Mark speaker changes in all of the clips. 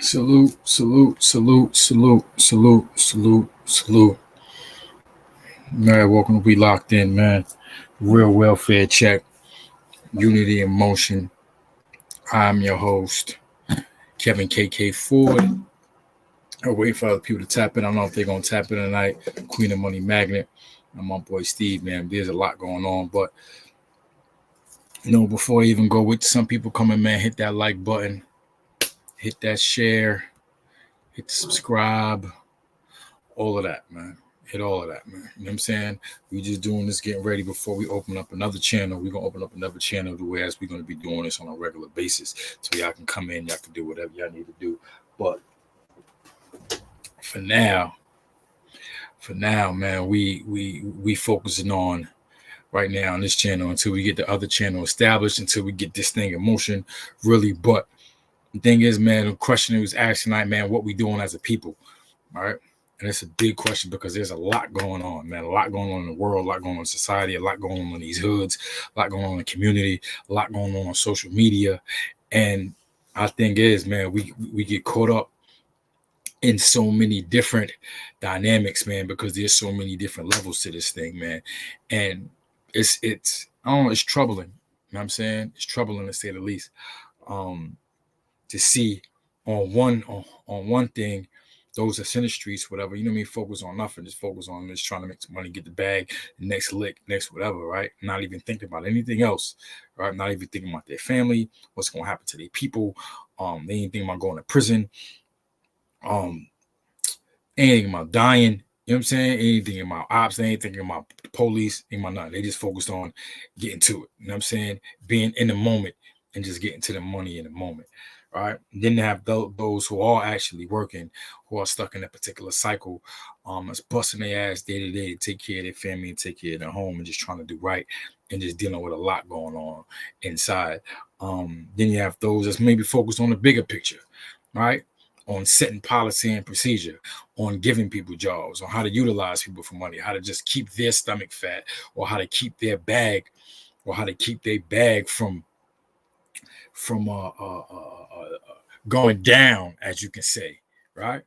Speaker 1: Salute, salute, salute, salute, salute, salute, salute. Man, welcome to We Locked In, man. Real welfare check, unity in motion. I'm your host, Kevin KK Ford. I wait for other people to tap in. I don't know if they're going to tap in tonight. Queen of Money Magnet. I'm my boy Steve, man. There's a lot going on, but before I even go with some people coming, man, hit that like button, hit that share, hit the subscribe, all of that, man. Hit all of that, man. You know what I'm saying? We just doing this, getting ready before we open up another channel. We're gonna open up another channel the way as we're gonna be doing this on a regular basis. So y'all can come in, y'all can do whatever y'all need to do. But for now, man, we focusing on right now on this channel until we get the other channel established, until we get this thing in motion, really. But the thing is, man, the question was asked tonight, man, what we doing as a people, all right? And it's a big question because there's a lot going on, man. A lot going on in the world, a lot going on in society, a lot going on in these hoods, a lot going on in the community, a lot going on social media. And our thing is, man, we get caught up in so many different dynamics, man, because there's so many different levels to this thing, man. And it's I don't know, it's troubling. You know what I'm saying? It's troubling to say the least. To see on one thing, those that's in the streets, whatever, focus on nothing, just focus on just trying to make some money, get the bag, the next lick, next whatever, right? Not even thinking about anything else, right? Not even thinking about their family, what's going to happen to their people. They ain't thinking about going to prison. Anything about dying, you know what I'm saying? Anything about ops, they ain't thinking about the police, ain't about nothing. They just focused on getting to it, you know what I'm saying? Being in the moment and just getting to the money in the moment. Right. Then they have those who are actually working, who are stuck in a particular cycle, that's busting their ass day to day to take care of their family and take care of their home and just trying to do right and just dealing with a lot going on inside. Then you have those that's maybe focused on the bigger picture, right? On setting policy and procedure, on giving people jobs, on how to utilize people for money, how to just keep their stomach fat, or how to keep their bag, or how to keep their bag from going down, as you can say, right?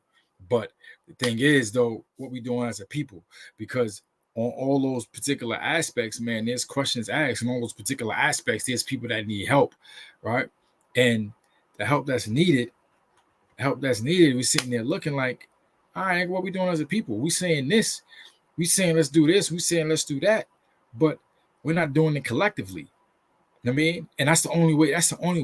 Speaker 1: But the thing is, though, what we doing as a people, because on all those particular aspects, man, there's questions asked, and all those particular aspects, there's people that need help, right? And the help that's needed, we're sitting there looking like, all right, what we doing as a people? We saying this, we saying let's do this, we saying let's do that, but we're not doing it collectively. You know what I mean? And that's the only way. That's the only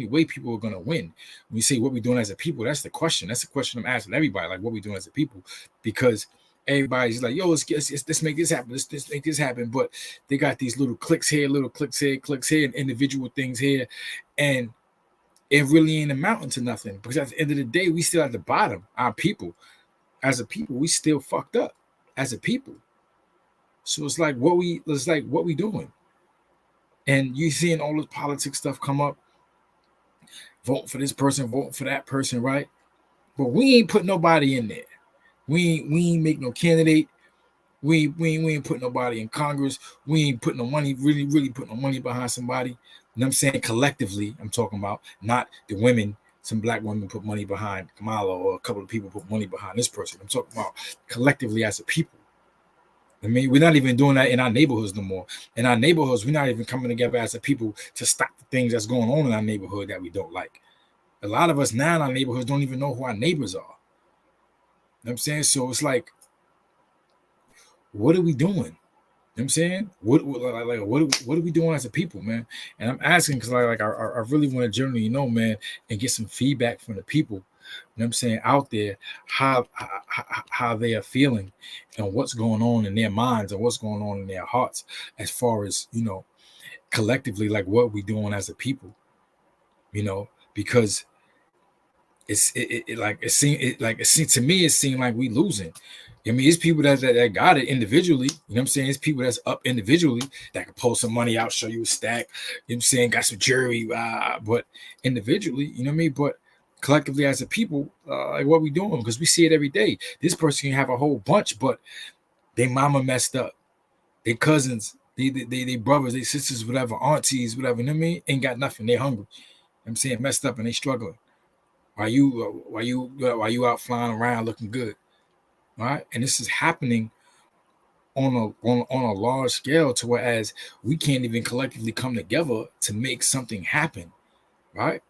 Speaker 1: way people are gonna win. When you say what we doing as a people, that's the question. That's the question I'm asking everybody. Like, what we doing as a people? Because everybody's like, yo, let's make this happen. Let's make this happen. But they got these little clicks here, clicks here, and individual things here, and it really ain't amounting to nothing. Because at the end of the day, we still at the bottom. Our people, as a people, we still fucked up as a people. So it's like what we doing. And you seeing all this politics stuff come up, vote for this person, vote for that person, right? But we ain't put nobody in there. We ain't make no candidate. We ain't put nobody in Congress. We ain't put no money, really put no money behind somebody. You know what I'm saying? Collectively, I'm talking about, not the women. Some black women put money behind Kamala, or a couple of people put money behind this person. I'm talking about collectively as a people. I mean, we're not even doing that in our neighborhoods no more. In our neighborhoods, we're not even coming together as a people to stop the things that's going on in our neighborhood that we don't like. A lot of us now in our neighborhoods don't even know who our neighbors are. You know what I'm saying? So it's like, what are we doing? You know what I'm saying? What are we doing as a people, man? And I'm asking because I really want to generally know, man, and get some feedback from the people. You know what I'm saying, out there, how they are feeling and what's going on in their minds and what's going on in their hearts, as far as, collectively, like what we doing as a people, because it seemed to me, it seemed like we losing. I mean, it's people that got it individually. You know what I'm saying? It's people that's up individually that can pull some money out, show you a stack. You know what I'm saying? Got some jewelry, but individually, you know what I mean? But collectively as a people, like what we doing? Because we see it every day. This person can have a whole bunch, but their mama messed up. Their cousins, they brothers, they sisters, whatever, aunties, whatever, you know what I mean? Ain't got nothing. They hungry. You know what I'm saying? Messed up and they struggling. Why you out flying around looking good, right? And this is happening on a large scale to whereas we can't even collectively come together to make something happen, right?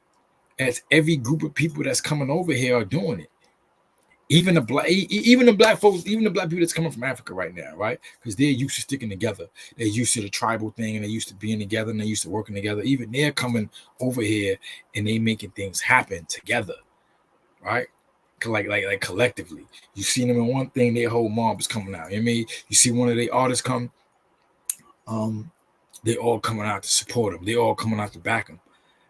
Speaker 1: As every group of people that's coming over here are doing it. Even even the black folks, even the black people that's coming from Africa right now, right? Because they're used to sticking together. They're used to the tribal thing, and they're used to being together, and they're used to working together. Even they're coming over here and they making things happen together, right? Like collectively. You see them in one thing, their whole mob is coming out. You know what I mean? You see one of the artists come, they all coming out to support them. They all coming out to back them,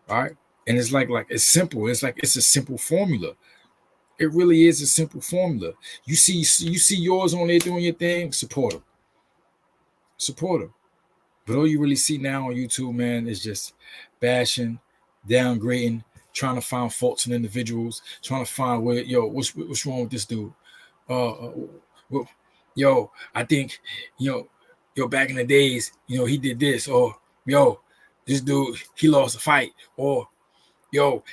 Speaker 1: right? And it's like it's simple. It's like it's a simple formula. It really is a simple formula. You see yours on there doing your thing, support them. Support them. But all you really see now on YouTube, man, is just bashing, downgrading, trying to find faults in individuals, trying to find what's wrong with this dude. Well, I think, back in the days, he did this, or this dude, he lost a fight, or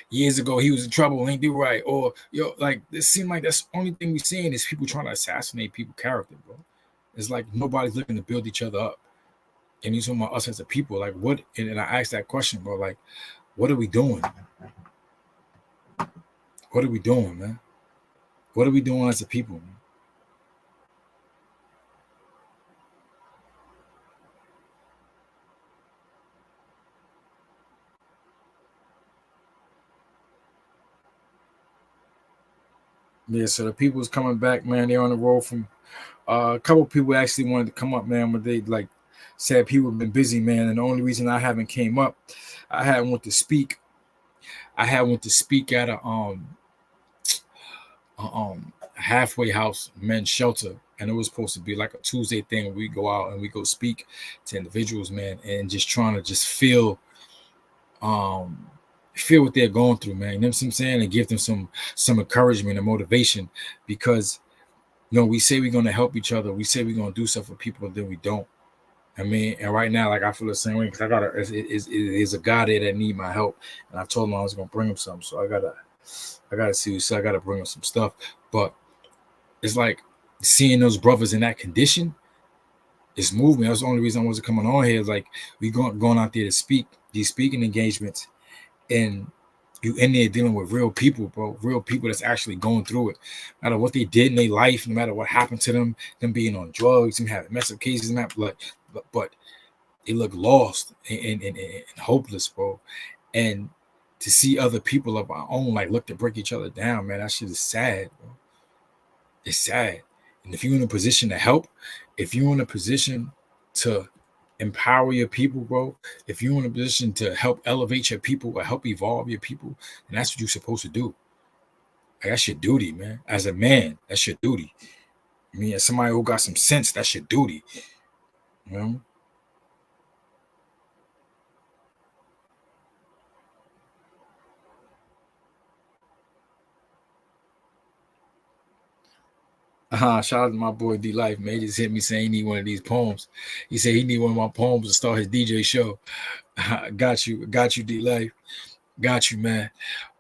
Speaker 1: years ago he was in trouble and he do right, or like it seems like that's the only thing we're seeing is people trying to assassinate people's character, bro. It's like nobody's looking to build each other up. And you talking about us as a people, like what? And I asked that question, bro. Like, what are we doing? What are we doing, man? What are we doing as a people, man? Yeah, so the people's coming back, man. They're on the road from a couple people actually wanted to come up, man, but they like said people have been busy, man. And the only reason I haven't came up, I had went to speak. I had went to speak at a halfway house men's shelter, and it was supposed to be like a Tuesday thing where we go out and we go speak to individuals, man, and just trying to just feel what they're going through, man. You know what I'm saying? And give them some encouragement and motivation, because we say we're gonna help each other, we say we're gonna do stuff for people, and then we don't. I mean, and right now, like I feel the same way because I got is a guy there that need my help, and I told him I was gonna bring him something, so I gotta see. So I gotta bring him some stuff, but it's like seeing those brothers in that condition is moving. That's the only reason I wasn't coming on here. Is like we going out there to speak these speaking engagements, and you in there dealing with real people, bro. Real people that's actually going through it. No matter what they did in their life, no matter what happened to them being on drugs, them having messed up cases, but they look lost and hopeless, bro. And to see other people of our own like look to break each other down, man, that shit is sad, bro. It's sad. And if you're in a position to help, if you're in a position to empower your people, bro, if you're in a position to help elevate your people or help evolve your people, then that's what you're supposed to do. Like, that's your duty, man. As a man, that's your duty. I mean, as somebody who got some sense, that's your duty. You know? Shout out to my boy D Life, man. He just hit me saying he need one of these poems. He said he need one of my poems to start his DJ show. Got you, D Life. Got you, man.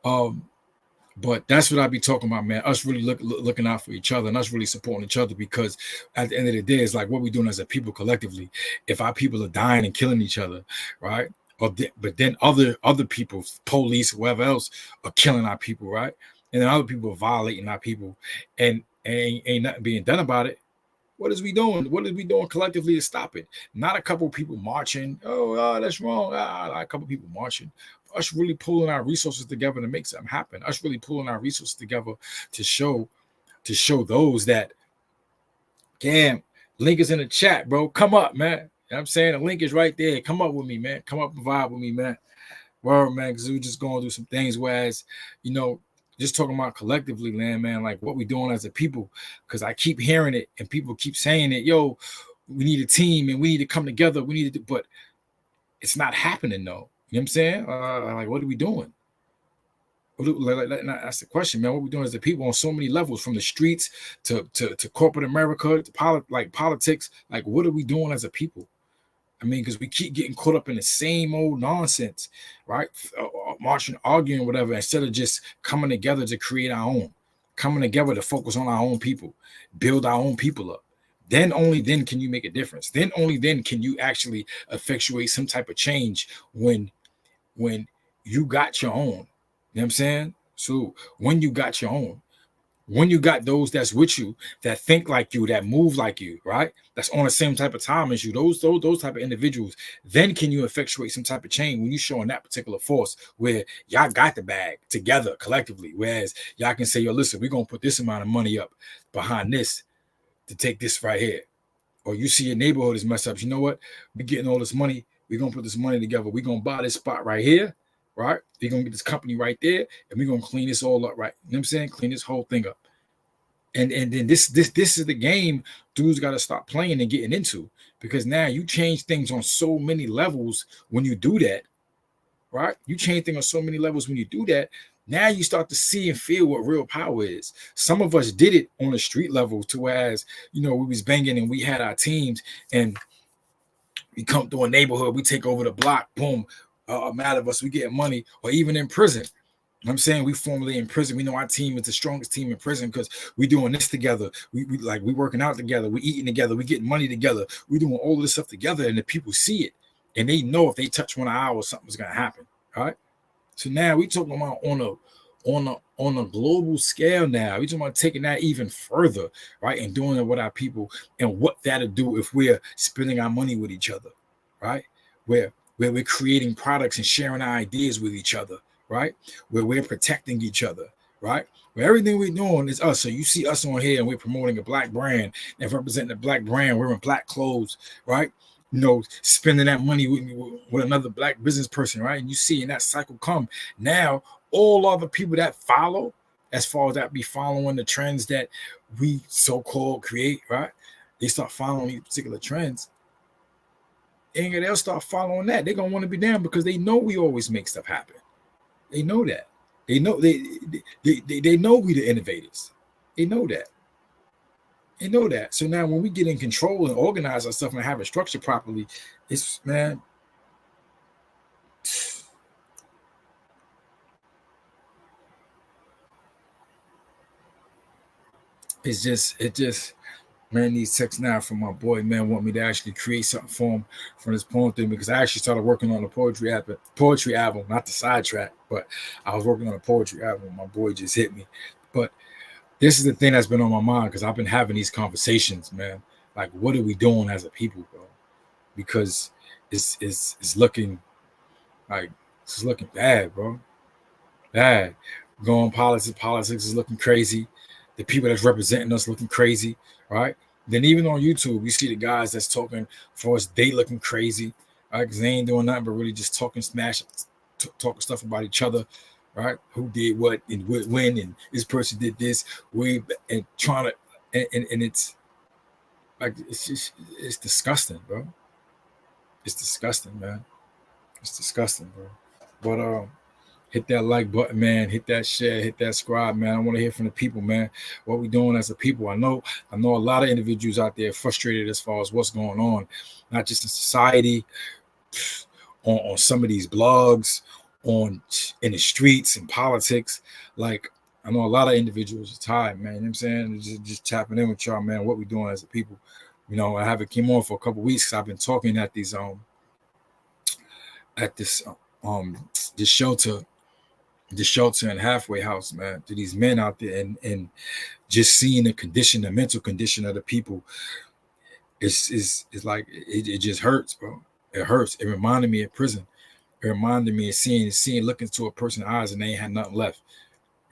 Speaker 1: But that's what I be talking about, man. Us really looking out for each other and us really supporting each other, because at the end of the day, it's like what we're doing as a people collectively. If our people are dying and killing each other, right? But then other people, police, whoever else, are killing our people, right? And then other people are violating our people, and ain't nothing being done about it. What is we doing? What is we doing collectively to stop it? Not a couple of people marching. Oh, that's wrong. A couple of people marching. Us really pulling our resources together to make something happen. Us really pulling our resources together to show those that, damn, link is in the chat, bro. Come up, man. You know what I'm saying? The link is right there. Come up with me, man. Come up and vibe with me, man. Word, man, because we're just going through some things, whereas, just talking about collectively, man, like what we doing as a people, because I keep hearing it and people keep saying it, yo, we need a team and we need to come together. We need to, but it's not happening though. You know what I'm saying? Like, what are we doing? That's the question, man. What are we doing as a people on so many levels, from the streets to corporate America, to politics? Like, what are we doing as a people? I mean, because we keep getting caught up in the same old nonsense, right? marching, arguing, whatever, instead of just coming together to create our own, coming together to focus on our own people, build our own people up. Then only then can you make a difference. Then only then can you actually effectuate some type of change when you got your own. You know what I'm saying? So when you got your own, when you got those that's with you, that think like you, that move like you, right? That's on the same type of time as you, those type of individuals, then can you effectuate some type of change when you showing that particular force where y'all got the bag together collectively. Whereas y'all can say, yo, listen, we're gonna put this amount of money up behind this to take this right here. Or you see your neighborhood is messed up. You know what? We're getting all this money. We're gonna put this money together. We're gonna buy this spot right here, right? We're gonna get this company right there, and we're gonna clean this all up, right? You know what I'm saying? Clean this whole thing up. And then this is the game dudes got to stop playing and getting into, because now you change things on so many levels when you do that, right? You change things on so many levels when you do that. Now you start to see and feel what real power is. Some of us did it on the street level, to whereas, you know, we was banging and we had our teams, and we come through a neighborhood, we take over the block, boom, mad of us, we get money, or even in prison. I'm saying we formally in prison. We know our team is the strongest team in prison because we doing this together. We working out together. We eating together. We getting money together. We doing all of this stuff together, and the people see it, and they know if they touch one of ours, something's gonna happen. All right. So now we talking about on a global scale. Now we talking about taking that even further, right, and doing it with our people, and what that'll do if we're spending our money with each other, right? Where we're creating products and sharing our ideas with each other, right? Where we're protecting each other, right? Where everything we're doing is us. So you see us on here and we're promoting a black brand and representing a black brand, wearing black clothes, right? You know, spending that money with another black business person, right? And you see, and that cycle come. Now, all other people that follow, as far as that be following the trends that we so-called create, right? They start following these particular trends. And they'll start following that. They're gonna want to be down because they know we always make stuff happen. They know that. They know they know we the innovators. They know that. They know that. So now when we get in control and organize our stuff and have it structured properly, it's, man, it just man, these texts now from my boy, man, want me to actually create something for him from this poem thing, because I actually started working on a poetry album, not the sidetrack, but I was working on a poetry album. My boy just hit me. But this is the thing that's been on my mind, because I've been having these conversations, man. Like, what are we doing as a people, bro? Because it's looking like it's looking bad, bro. Bad. Going politics is looking crazy. The people that's representing us looking crazy, right? Then even on YouTube, you see the guys that's talking for us, they looking crazy, right? Because they ain't doing nothing but really just talking smash, talking stuff about each other, right? Who did what and when, and this person did this, and trying to, and it's like, it's disgusting, bro. It's disgusting, man. It's disgusting, bro. But hit that like button, man. Hit that share. Hit that subscribe, man. I want to hear from the people, man. What we doing as a people. I know a lot of individuals out there frustrated as far as what's going on, not just in society, on some of these blogs, in the streets and politics. Like, I know a lot of individuals are tired, man. You know what I'm saying? Just tapping in with y'all, man. What we doing as a people. You know, I haven't came on for a couple of weeks because I've been talking at these this shelter and halfway house, man, to these men out there, and just seeing the mental condition of the people, it's like it just hurts, bro. It hurts. It reminded me of prison. It reminded me of seeing looking into a person's eyes and they ain't had nothing left.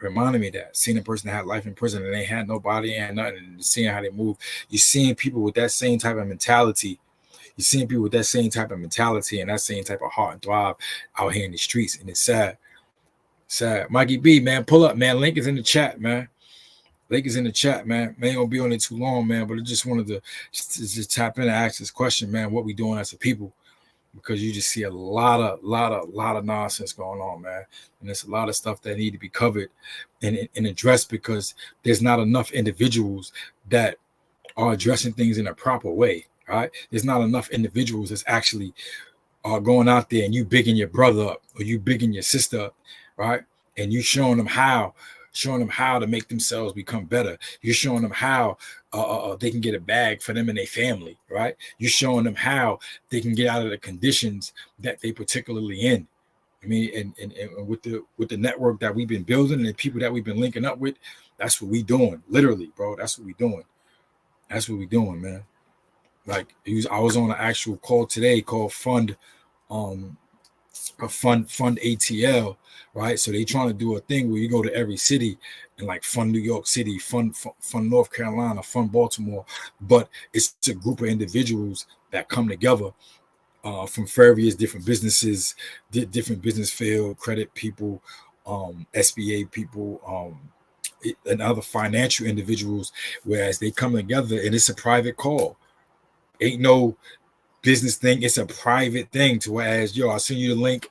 Speaker 1: It reminded me of that. Seeing a person that had life in prison and they had nobody and nothing, and seeing how they move. You're seeing people with that same type of mentality. You're seeing people with that same type of mentality and that same type of heart and thrive out here in the streets, and it's sad. Sad. Mikey B, man, pull up, man. Link is in the chat, man. Link is in the chat, man. Man, ain't gonna be on it too long, man. But I just wanted to just tap in and ask this question, man. What we doing as a people? Because you just see a lot of nonsense going on, man. And there's a lot of stuff that need to be covered and addressed, because there's not enough individuals that are addressing things in a proper way. Right? There's not enough individuals that's actually are going out there and you bigging your brother up or you bigging your sister up, right? And you showing them how to make themselves become better. You're showing them how they can get a bag for them and their family, right? You're showing them how they can get out of the conditions that they particularly in. I mean, and with the network that we've been building and the people that we've been linking up with, that's what we doing. Literally, bro. That's what we doing. That's what we doing, man. Like I was on an actual call today called Fund Fund ATL, right? So they trying to do a thing where you go to every city and like fund New York City, fund North Carolina, fund Baltimore, but it's a group of individuals that come together from various different businesses, different business field, credit people, SBA people, and other financial individuals. Whereas they come together and it's a private call. Ain't no business thing. It's a private thing. To whereas, yo, I'll send you the link.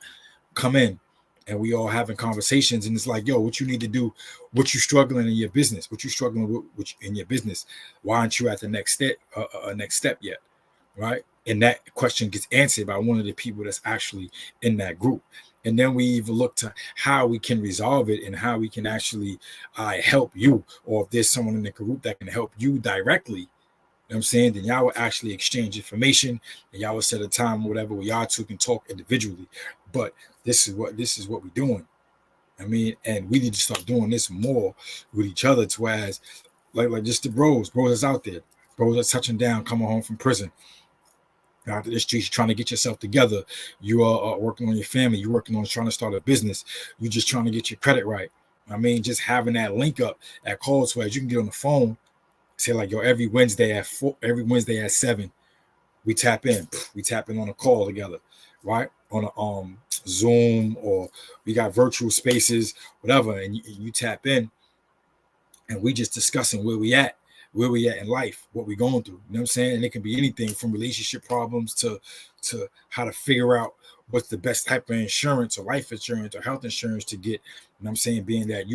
Speaker 1: Come in, and we all having conversations. And it's like, yo, what you need to do? What you struggling in your business? What you struggling with in your business? Why aren't you at the next step yet? Right? And that question gets answered by one of the people that's actually in that group. And then we even look to how we can resolve it and how we can actually help you, or if there's someone in the group that can help you directly. You know what I'm saying? Then y'all will actually exchange information and y'all will set a time or whatever where y'all two can talk individually. But this is what we're doing. I mean, and we need to start doing this more with each other, to as like just the bros that's out there, bros that's touching down, coming home from prison. Out to the streets, you're trying to get yourself together. You are working on your family. You're working on trying to start a business. You're just trying to get your credit right. I mean, just having that link up at calls where you can get on the phone, say like, yo, every Wednesday at 7, we tap in on a call together, right? On a Zoom, or we got virtual spaces, whatever, and you tap in, and we just discussing where we at in life, what we're going through. You know what I'm saying? And it can be anything from relationship problems to how to figure out what's the best type of insurance or life insurance or health insurance to get. You know what I'm saying? Being that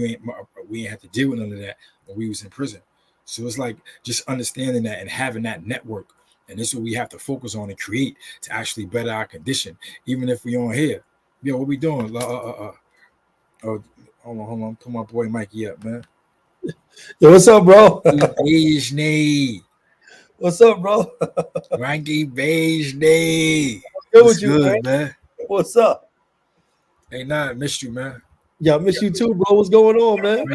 Speaker 1: we ain't have to deal with none of that when we was in prison. So it's like just understanding that and having that network. And this is what we have to focus on and create to actually better our condition. Even if we on here. Yo, what we doing? Oh, hold on. Put my boy Mikey up, man.
Speaker 2: Yo, what's up, bro? What's up, bro?
Speaker 1: Ranky Beige Day.
Speaker 2: What's good, man? What's up?
Speaker 1: Hey, nah, missed you, man.
Speaker 2: Yeah, I miss you too, bro. What's going on, man?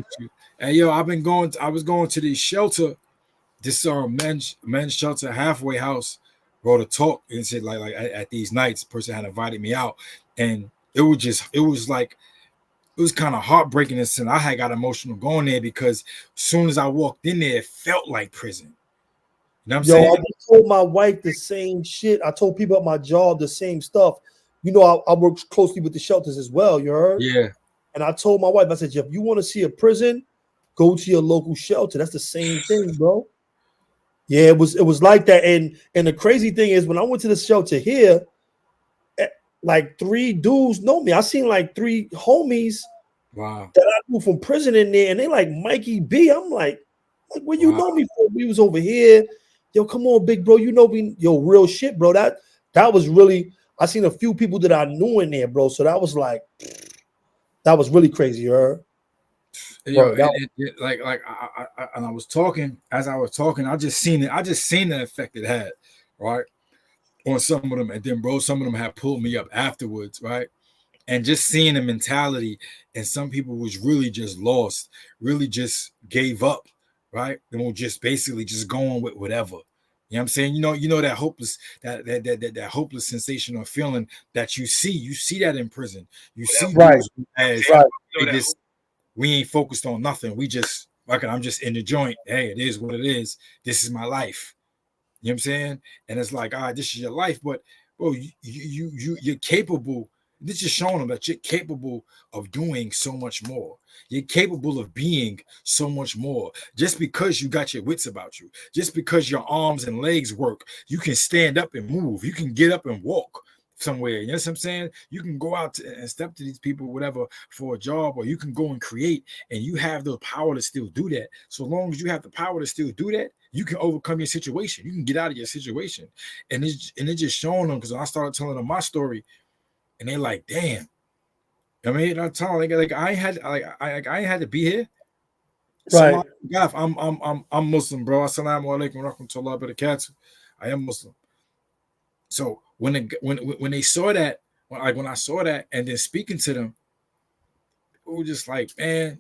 Speaker 1: Hey, yo, I was going to the shelter, this men's shelter halfway house, bro, to talk and said like at these nights, person had invited me out, and it was kind of heartbreaking. And I had got emotional going there because as soon as I walked in there, it felt like prison. You know what I'm saying?
Speaker 2: I told my wife the same shit. I told people at my job the same stuff. You know, I work closely with the shelters as well. You heard?
Speaker 1: Yeah.
Speaker 2: And I told my wife, I said, if you want to see a prison, go to your local shelter. That's the same thing, bro. Yeah, it was like that. And the crazy thing is, when I went to the shelter here, like 3 dudes know me. I seen like 3 homies.
Speaker 1: Wow.
Speaker 2: That I knew from prison in there, and they like Mikey B. I'm like where you know me from? We was over here. Yo, come on, big bro. You know me, real shit, bro. That was really. I seen a few people that I knew in there, bro. So that was really crazy, you heard?
Speaker 1: Yo, and I was talking. As I was talking, I just seen the effect it had, right, on some of them. And then, bro, some of them had pulled me up afterwards, right? And just seeing the mentality, and some people was really just lost, really just gave up, right? They were just basically just going with whatever. You know what I'm saying? You know that hopeless, that hopeless sensation or feeling that you see that in prison. You see those as this. We ain't focused on nothing. We just I'm just in the joint. Hey, it is what it is. This is my life. You know what I'm saying? And it's like, this is your life, but bro, you're capable. This is showing them that you're capable of doing so much more. You're capable of being so much more. Just because you got your wits about you, just because your arms and legs work, you can stand up and move. You can get up and walk somewhere. You know what I'm saying? You can go out and step to these people, whatever, for a job, or you can go and create, and you have the power to still do that. So long as you have the power to still do that, you can overcome your situation. You can get out of your situation. And it's just showing them, because I started telling them my story, and they're like, damn. I mean, I tell them, like I ain't had to be here.
Speaker 2: Right.
Speaker 1: I'm Muslim, bro. Assalamu alaikum wa rahmatullahi wa barakatuh. I am Muslim. So when they saw that, when I saw that, and then speaking to them, it was just like, man,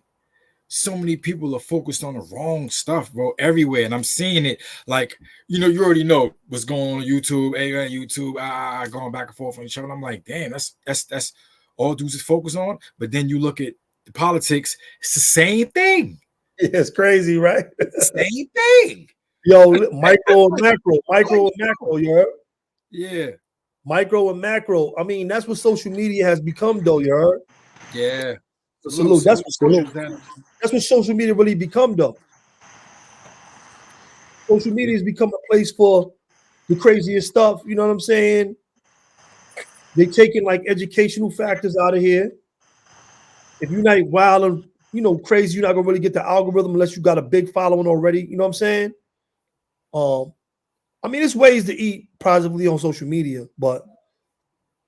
Speaker 1: so many people are focused on the wrong stuff, bro, everywhere. And I'm seeing it, like, you already know what's going on YouTube, YouTube, going back and forth on each other. And I'm like, damn, that's all dudes is focused on. But then you look at the politics, it's the same thing.
Speaker 2: Yeah, it's crazy, right?
Speaker 1: Same thing.
Speaker 2: Yo, micro and macro, you heard?
Speaker 1: Yeah.
Speaker 2: Micro and macro. I mean, that's what social media has become, though, you heard?
Speaker 1: Yeah.
Speaker 2: Salute. That's what social media really become, though. Social media has become a place for the craziest stuff. You know what I'm saying? They taking like educational factors out of here. If you're not wild and crazy, you're not gonna really get the algorithm unless you got a big following already. You know what I'm saying? I mean, there's ways to eat positively on social media, but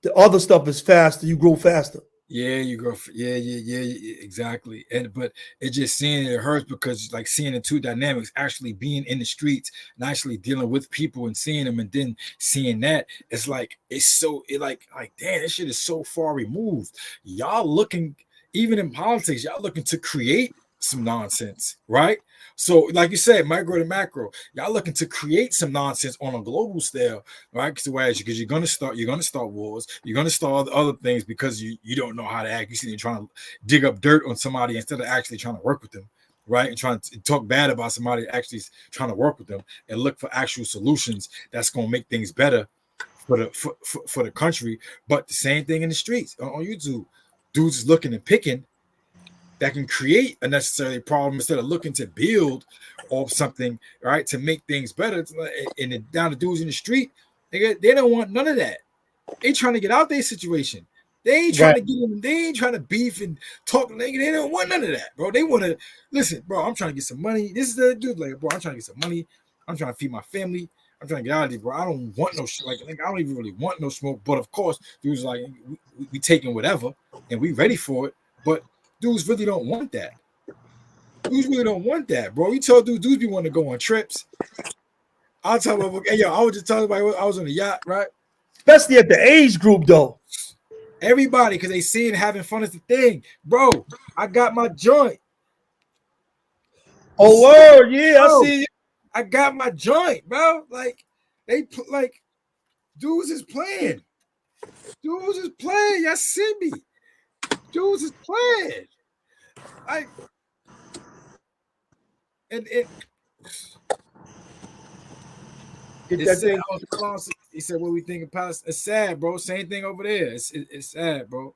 Speaker 2: the other stuff is faster. You grow faster.
Speaker 1: Yeah, you grow. Yeah, exactly. But it just seeing it hurts, because like seeing the two dynamics, actually being in the streets and actually dealing with people and seeing them, and then seeing that, it's like like damn, this shit is so far removed. Y'all looking, even in politics, y'all looking to create some nonsense, right? So, like you said, micro to macro, y'all looking to create some nonsense on a global scale, right? Because you're gonna start wars, you're gonna start other things, because you don't know how to act. You see, you're trying to dig up dirt on somebody instead of actually trying to work with them, right? And trying to talk bad about somebody actually trying to work with them and look for actual solutions that's gonna make things better for the country. But the same thing in the streets on YouTube, dudes is looking and picking that can create a necessary problem instead of looking to build off something, right, to make things better. And then down the dudes in the street, they don't want none of that. They trying to get out their situation. They ain't trying to get them. They ain't trying to beef and talk. They don't want none of that, bro. They want to listen, bro. I'm trying to get some money. This is the dude, like, bro. I'm trying to get some money. I'm trying to feed my family. I'm trying to get out of here, bro. I don't want no shit. Like I don't even really want no smoke. But of course, dudes like we taking whatever, and we ready for it. But dudes really don't want that. Dudes really don't want that, bro. You tell dudes be wanting to go on trips. I'll tell them, hey, yo, I was just telling everybody I was on a yacht, right?
Speaker 2: Especially at the age group, though.
Speaker 1: Everybody, because they see it having fun is the thing. Bro, I got my joint.
Speaker 2: Oh, word, yeah, bro, I see you.
Speaker 1: I got my joint, bro. Like, dudes is playing. Dudes is playing. Y'all see me. Dudes is playing. He said, "What we think of Palestine?" It's sad, bro. Same thing over there. It's sad, bro.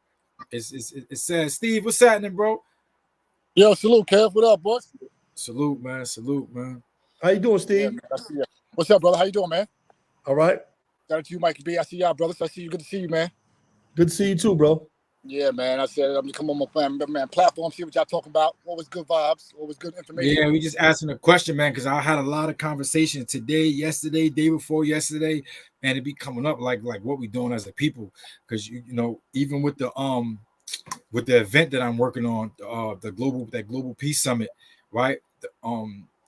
Speaker 1: It's sad. Steve, what's happening, bro?
Speaker 3: Yo, salute, Kev. What up, boss?
Speaker 1: Salute, man. Salute, man.
Speaker 2: How you doing, Steve?
Speaker 3: Yeah, I see you. What's up, brother? How you doing, man?
Speaker 2: All right.
Speaker 3: Shout out to you, Mikey B. I see y'all, brothers. I see you. Good to see you, man.
Speaker 2: Good to see you too, bro.
Speaker 3: Yeah, man. I said I'm gonna come on my platform, see what y'all talking about. What was good vibes? What was good information?
Speaker 1: Yeah, we just asking a question, man, because I had a lot of conversations today, yesterday, day before yesterday, and it be coming up like what we doing as a people. Because you know, even with the event that I'm working on, the global peace summit, right?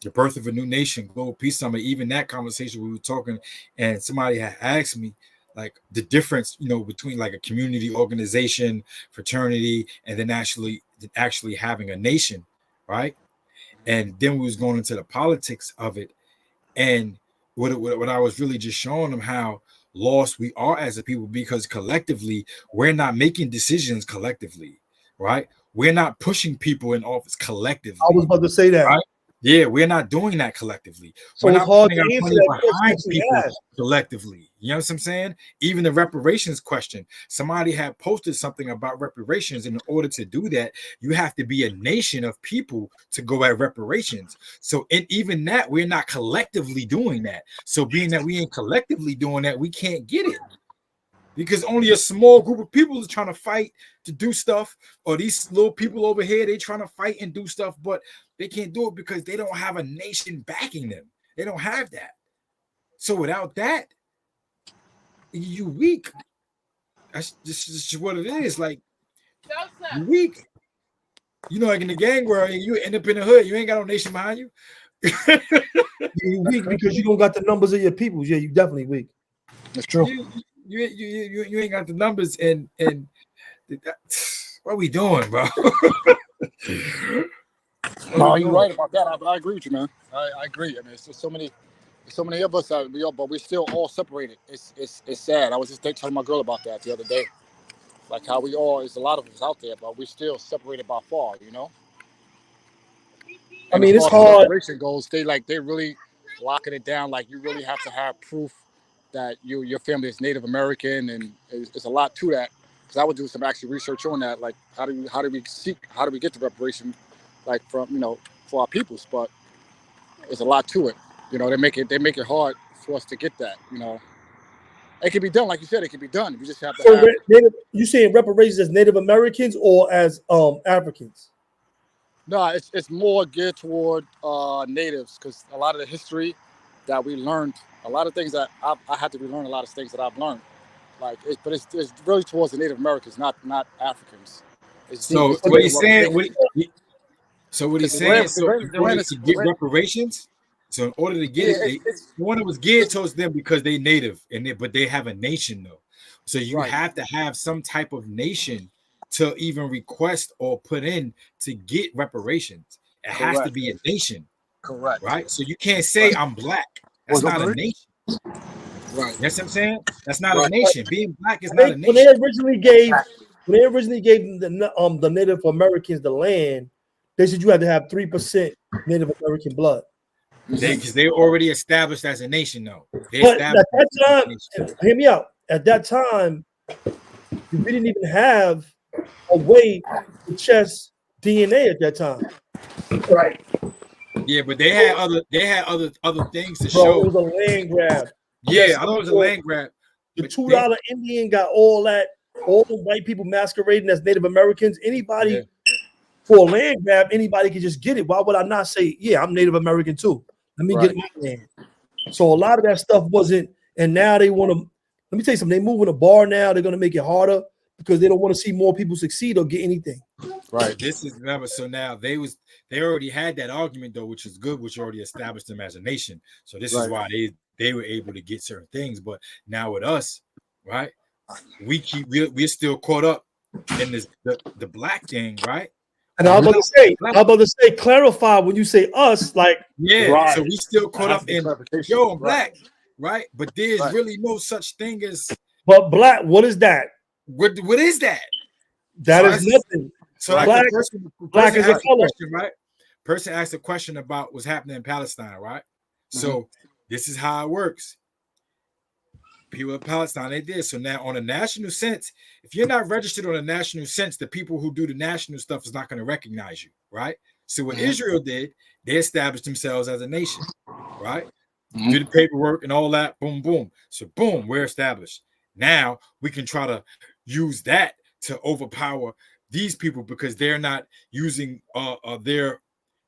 Speaker 1: The birth of a new nation, global peace summit. Even that conversation we were talking, and somebody had asked me, like, the difference, you know, between like a community organization, fraternity, and then actually having a nation, right? And then we was going into the politics of it, and what I was really just showing them how lost we are as a people, because collectively we're not making decisions collectively, right? We're not pushing people in office collectively.
Speaker 2: I was about to say that.
Speaker 1: Right? Yeah, we're not doing that collectively.
Speaker 2: So
Speaker 1: we're
Speaker 2: it's
Speaker 1: not
Speaker 2: hard to
Speaker 1: putting
Speaker 2: answer
Speaker 1: our money
Speaker 2: that
Speaker 1: behind
Speaker 2: question
Speaker 1: people collectively. You know what I'm saying? Even the reparations question. Somebody had posted something about reparations. In order to do that, you have to be a nation of people to go at reparations. So even that, we're not collectively doing that. So being that we ain't collectively doing that, we can't get it. because only a small group of people is trying to fight to do stuff, or these little people over here, they trying to fight and do stuff, but they can't do it because they don't have a nation backing them. They don't have that. So without that, you weak. That's just what it is. Like, you weak. You know, like in the gang world, you end up in the hood, you ain't got no nation behind you.
Speaker 2: You're weak because you don't got the numbers of your people. Yeah, you definitely weak.
Speaker 3: That's true.
Speaker 1: You ain't got the numbers, and what are we doing, bro?
Speaker 3: No, you're right about that. I agree with you, man. I agree. I mean, it's just so many of us out, but we're still all separated. It's sad. I was just telling my girl about that the other day. Like how we all, there's a lot of us out there, but we're still separated by far, you know?
Speaker 2: I mean,
Speaker 3: as
Speaker 2: it's
Speaker 3: far as
Speaker 2: hard.
Speaker 3: separation goes, they really locking it down. Like you really have to have proof that your family is Native American, and it's a lot to that. Because I would do some actual research on that. Like how do we get the reparation, like from, you know, for our peoples? But there's a lot to it. You know, they make it hard for us to get that, you know. It can be done, like you said, it can be done. We just have to
Speaker 2: So
Speaker 3: have.
Speaker 2: you saying reparations as Native Americans or as Africans?
Speaker 3: No, it's more geared toward natives, because a lot of the history that we learned, a lot of things that I had to relearn, a lot of things that I've learned. Like, but it's really towards the Native Americans, not Africans. It's
Speaker 1: So
Speaker 3: deep.
Speaker 1: what he's saying, what he's saying, so in order to get
Speaker 3: Atlantis-
Speaker 1: reparations, so in order to get it, the one that was geared towards them because they native, but they have a nation though. So you have to have some type of nation to even request or put in to get reparations. It has to be a nation.
Speaker 3: Correct.
Speaker 1: Right? So you can't say I'm black. That's not a nation.
Speaker 3: Right.
Speaker 1: That's what I'm saying. That's not a nation. Being black is not a nation.
Speaker 2: When they originally gave the Native Americans the land, they said you had to have 3% Native American blood.
Speaker 1: Because they already established as a nation, though.
Speaker 2: But at that time, hear me out. At that time, we didn't even have a way to test DNA at that time.
Speaker 3: Right.
Speaker 1: Yeah, but they had other things to show.
Speaker 2: It was a land grab.
Speaker 1: Yeah, I know it was a land grab.
Speaker 2: The $2 Indian got all that, all the white people masquerading as Native Americans. Anybody for a land grab, anybody can just get it. Why would I not say, yeah, I'm Native American too? Let me get my land. So a lot of that stuff wasn't, and now they want to, let me tell you something, they moving the bar now, they're going to make it harder because they don't want to see more people succeed or get anything.
Speaker 1: Right. This is, remember, so now they already had that argument though, which is good, which already established them as a nation. So this is why they were able to get certain things. But now with us, right, we're still caught up in this the black thing, right?
Speaker 2: And I'm about to say, clarify when you say us, like
Speaker 1: so we still caught up in yo, I'm black, right? But there's really no such thing as
Speaker 2: black. What is that?
Speaker 1: What is that?
Speaker 2: That is nothing.
Speaker 1: So like
Speaker 2: black is a color,
Speaker 1: right? Person asked a question about what's happening in Palestine, right? So this is how it works. People in Palestine, they did. So now on a national sense, if you're not registered on a national sense, the people who do the national stuff is not going to recognize you, right? So what Israel did, they established themselves as a nation, right? Do the paperwork and all that, boom, boom. So boom, we're established. Now we can try to use that to overpower these people because they're not using they're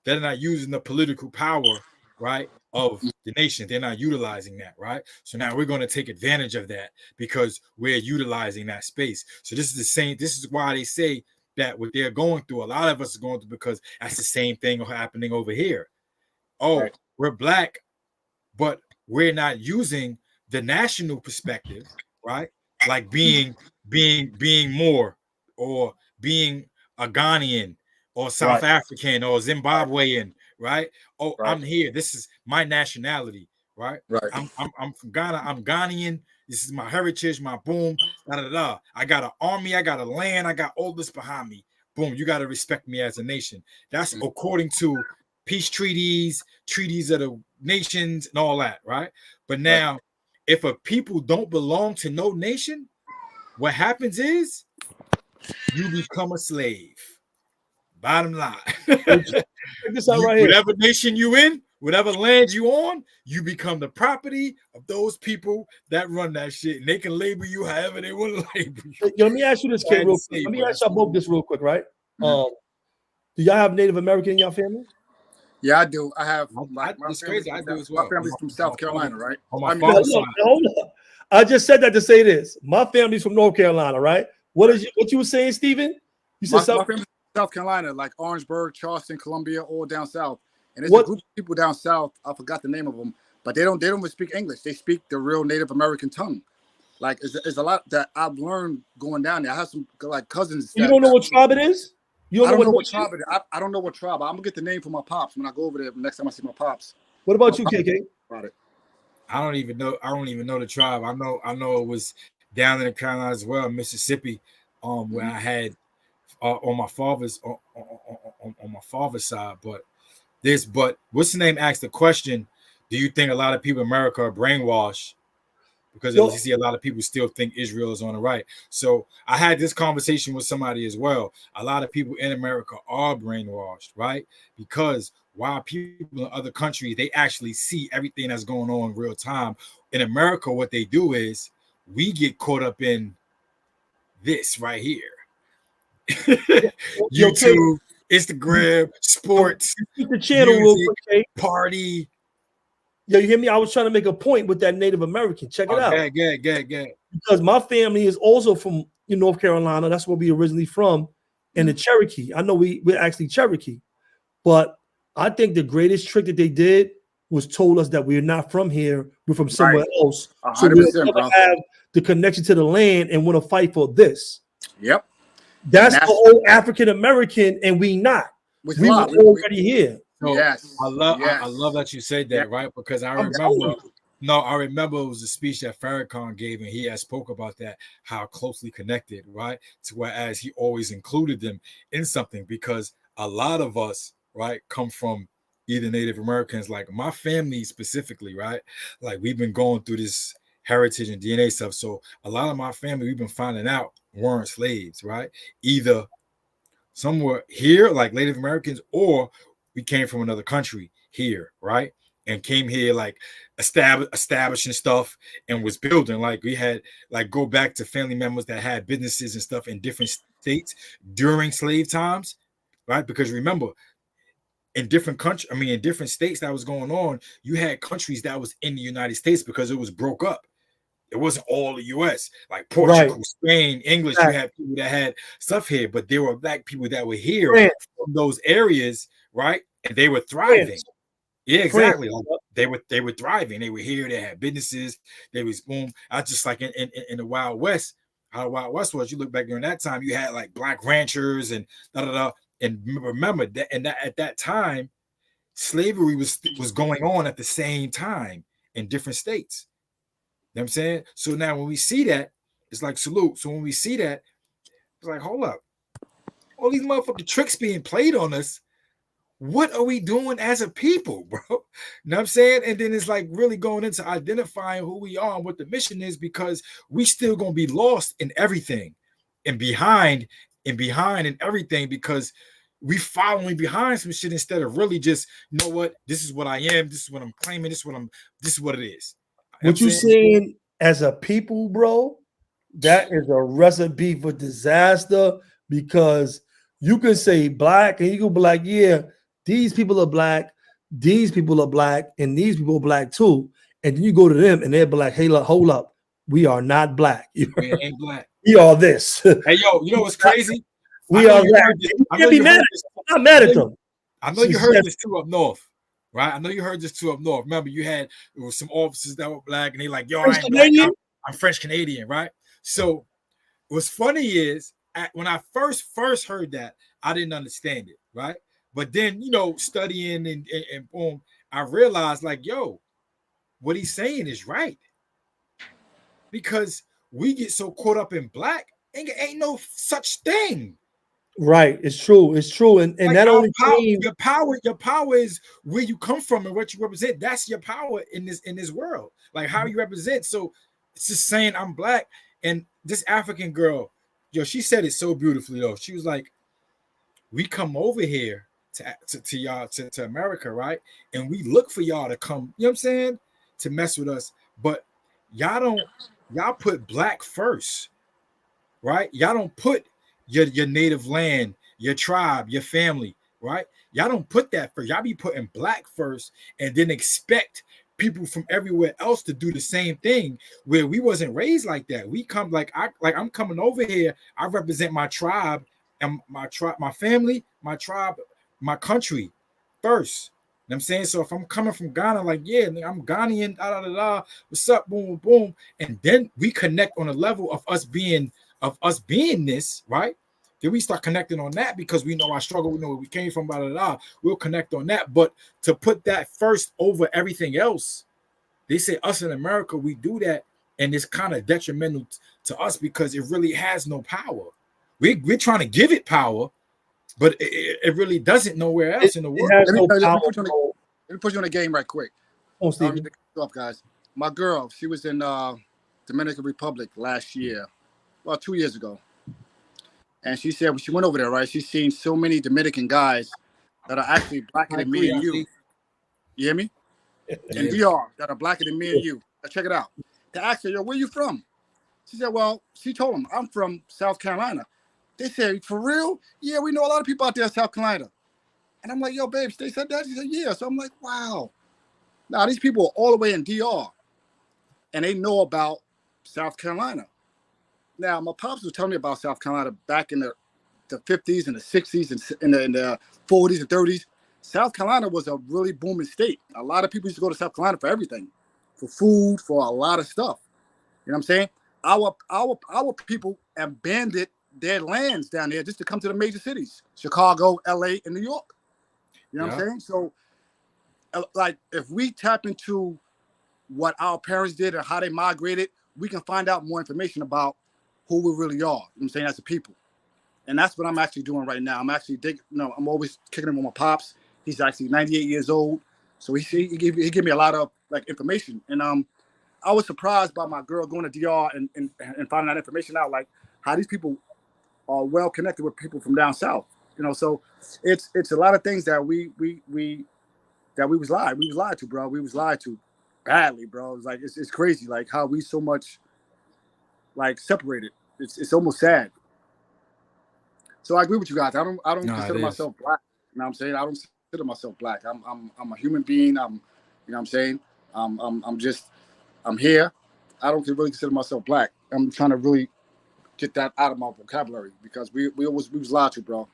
Speaker 1: not using the political power, right, of the nation. They're not utilizing that, right? So now we're going to take advantage of that because we're utilizing that space. So this is the same. This is why they say that what they're going through, a lot of us are going through, because that's the same thing happening over here. We're black, but we're not using the national perspective, right? Like being more, or being a Ghanaian or South African or Zimbabwean, right? I'm here. This is my nationality, right? I'm from Ghana. I'm Ghanaian. This is my heritage, my boom, da-da-da. I got an army, I got a land, I got all this behind me. Boom, you got to respect me as a nation. That's according to peace treaties of the nations and all that, right? But now, if a people don't belong to no nation, what happens is you become a slave. Bottom line.
Speaker 2: Check this out right here.
Speaker 1: Whatever nation you in, whatever land you on, you become the property of those people that run that shit, and they can label you however they want to label you.
Speaker 2: Yo, let me ask you this, kid, real quick. Let me ask y'all both this real quick, right? Do y'all have Native American in your family?
Speaker 3: Yeah, I do. I have.
Speaker 1: It's crazy. I do as well.
Speaker 3: My family's from South Carolina, right?
Speaker 1: On my father's side.
Speaker 2: Hold up. I just said that to say this. My family's from North Carolina, right? What you were saying, Stephen? You said
Speaker 3: my family's from South Carolina, like Orangeburg, Charleston, Columbia, all down south. And there's a group of people down south. I forgot the name of them, but they don't even speak English. They speak the real Native American tongue. Like, it's a lot that I've learned going down there. I have some like cousins.
Speaker 2: You don't know what tribe it is? You
Speaker 3: I don't know what tribe it is. I don't know what tribe. I'm gonna get the name for my pops when I go over there next time I see my pops.
Speaker 2: What about you, KK?
Speaker 3: About it.
Speaker 1: I don't even know the tribe. I know it was down in the Carolinas as well, Mississippi. Where I had on my father's on my father's side, but what's the name asked the question, do you think a lot of people in America are brainwashed? Because you see a lot of people still think Israel is on the right. So I had this conversation with somebody as well. A lot of people in America are brainwashed, right? Because while people in other countries, they actually see everything that's going on in real time. In America, what they do is we get caught up in this right here. YouTube, Instagram, sports,
Speaker 2: the channel
Speaker 1: music,
Speaker 2: real quick,
Speaker 1: party.
Speaker 2: Yo, you hear me? I was trying to make a point with that Native American. Check it out.
Speaker 1: Good.
Speaker 2: Because my family is also from North Carolina. That's where we originally from. And the Cherokee. I know we're actually Cherokee. But I think the greatest trick that they did was told us that we're not from here. We're from somewhere else. So we'll never have the connection to the land and want to fight for this.
Speaker 3: Yep.
Speaker 2: That's the old African American, and we not. We were already here.
Speaker 1: So yes, I love that you said that, right? Because I remember it was a speech that Farrakhan gave, and he had spoke about that, how closely connected, right? To whereas he always included them in something, because a lot of us, right, come from either Native Americans, like my family specifically, right? Like we've been going through this heritage and DNA stuff. So a lot of my family, we've been finding out weren't slaves, right? Either somewhere here, like Native Americans, or we came from another country here, right? And came here like establishing stuff and was building. Like we had like go back to family members that had businesses and stuff in different states during slave times, right? Because remember, in different states that was going on, you had countries that was in the United States because it was broke up. It wasn't all the U.S. like Portugal, Spain, English. You had people that had stuff here, but there were black people that were here from those areas, right? And they were thriving. Yeah, exactly. They were thriving. They were here. They had businesses. They was boom. I just like in the Wild West. How the Wild West was. You look back during that time, you had like black ranchers and da da da. And remember that, and that at that time, slavery was going on at the same time in different states. You know what I'm saying? So now when we see that, it's like salute. So when we see that, it's like, hold up. All these motherfucking tricks being played on us. What are we doing as a people, bro? You know what I'm saying? And then it's like really going into identifying who we are and what the mission is, because we still gonna be lost in everything and behind and everything, because we following behind some shit instead of really just, you know what, this is what I am, this is what I'm claiming, this is what it is.
Speaker 2: What you saying as a people, bro, that is a recipe for disaster, because you can say black and you can be like, yeah, these people are black, and these people are black too. And then you go to them and they'll be like, hey, look, hold up. We are not black.
Speaker 1: We ain't black.
Speaker 2: We are this.
Speaker 1: Hey, yo, you know what's crazy?
Speaker 2: We are black. You can't be mad. I'm not mad at them.
Speaker 1: I know you heard this too up north, right? I know you heard this too up north. Remember, there was some officers that were black, and they like, yo, I'm French Canadian, right? So what's funny is when I first heard that, I didn't understand it, right? But then, studying and boom, I realized like, yo, what he's saying is right. Because we get so caught up in black, ain't no such thing.
Speaker 2: Right, it's true. And like that only
Speaker 1: your power is where you come from and what you represent. That's your power in this world, like how you represent. So it's just saying I'm black. And this African girl, yo, she said it so beautifully though. She was like, we come over here to y'all to America, right? And we look for y'all to come, you know what I'm saying, to mess with us. But y'all put black first, right? Y'all don't put your native land, your tribe, your family, right? Y'all don't put that first. Y'all be putting black first and then expect people from everywhere else to do the same thing, where we wasn't raised like that. We come I'm coming over here. I represent my tribe and my family, my tribe, my country first. You know what I'm saying? So if I'm coming from Ghana, like, yeah, I'm Ghanaian, what's up, boom, boom. And then we connect on a level of us being this, right? Then we start connecting on that because we know our struggle, we know where we came from, we'll connect on that. But to put that first over everything else, they say us in America, we do that, and it's kind of detrimental to us because it really has no power. We're trying to give it power, but it really doesn't nowhere else in the world.
Speaker 3: Let me put you on a game right quick.
Speaker 2: Oh, Steve.
Speaker 3: Up, guys. My girl, she was in Dominican Republic last year, well, 2 years ago. And she said when she went over there, right, she's seen so many Dominican guys that are actually blacker than me and you. You hear me? And DR that are blacker than me and you. Now check it out. They asked her, yo, where you from? She said, well, she told them, I'm from South Carolina. They said, for real? Yeah, we know a lot of people out there in South Carolina. And I'm like, yo, babes, they said that? She said, yeah. So I'm like, wow. Now, these people are all the way in DR, and they know about South Carolina. Now, my pops was telling me about South Carolina back in the 50s and the 60s and in the 40s and 30s. South Carolina was a really booming state. A lot of people used to go to South Carolina for everything, for food, for a lot of stuff. You know what I'm saying? Our people abandoned their lands down there just to come to the major cities, Chicago, LA, and New York. You know what I'm saying? So, like, if we tap into what our parents did and how they migrated, we can find out more information about who we really are. You know what I'm saying? As a people. And that's what I'm actually doing right now. I'm actually I'm always kicking him with my pops. He's actually 98 years old. So he gave me a lot of like information. And I was surprised by my girl going to DR and finding that information out, like how these people are well connected with people from down south. You know, so it's a lot of things that we was lied. We was lied to, bro. We was lied to badly, bro. It's like it's crazy, like how we so much like separated. It's almost sad. So I agree with you guys. I don't consider myself black. You know what I'm saying? I don't consider myself black. I'm a human being. You know what I'm saying? I'm here. I don't really consider myself black. I'm trying to really get that out of my vocabulary because we was lied to, bro.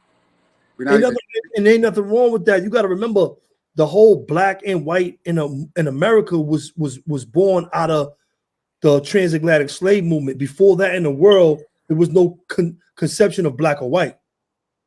Speaker 2: Ain't nothing wrong with that. You got to remember the whole black and white in America was born out of the transatlantic slave movement. Before that, in the world, there was no conception of black or white.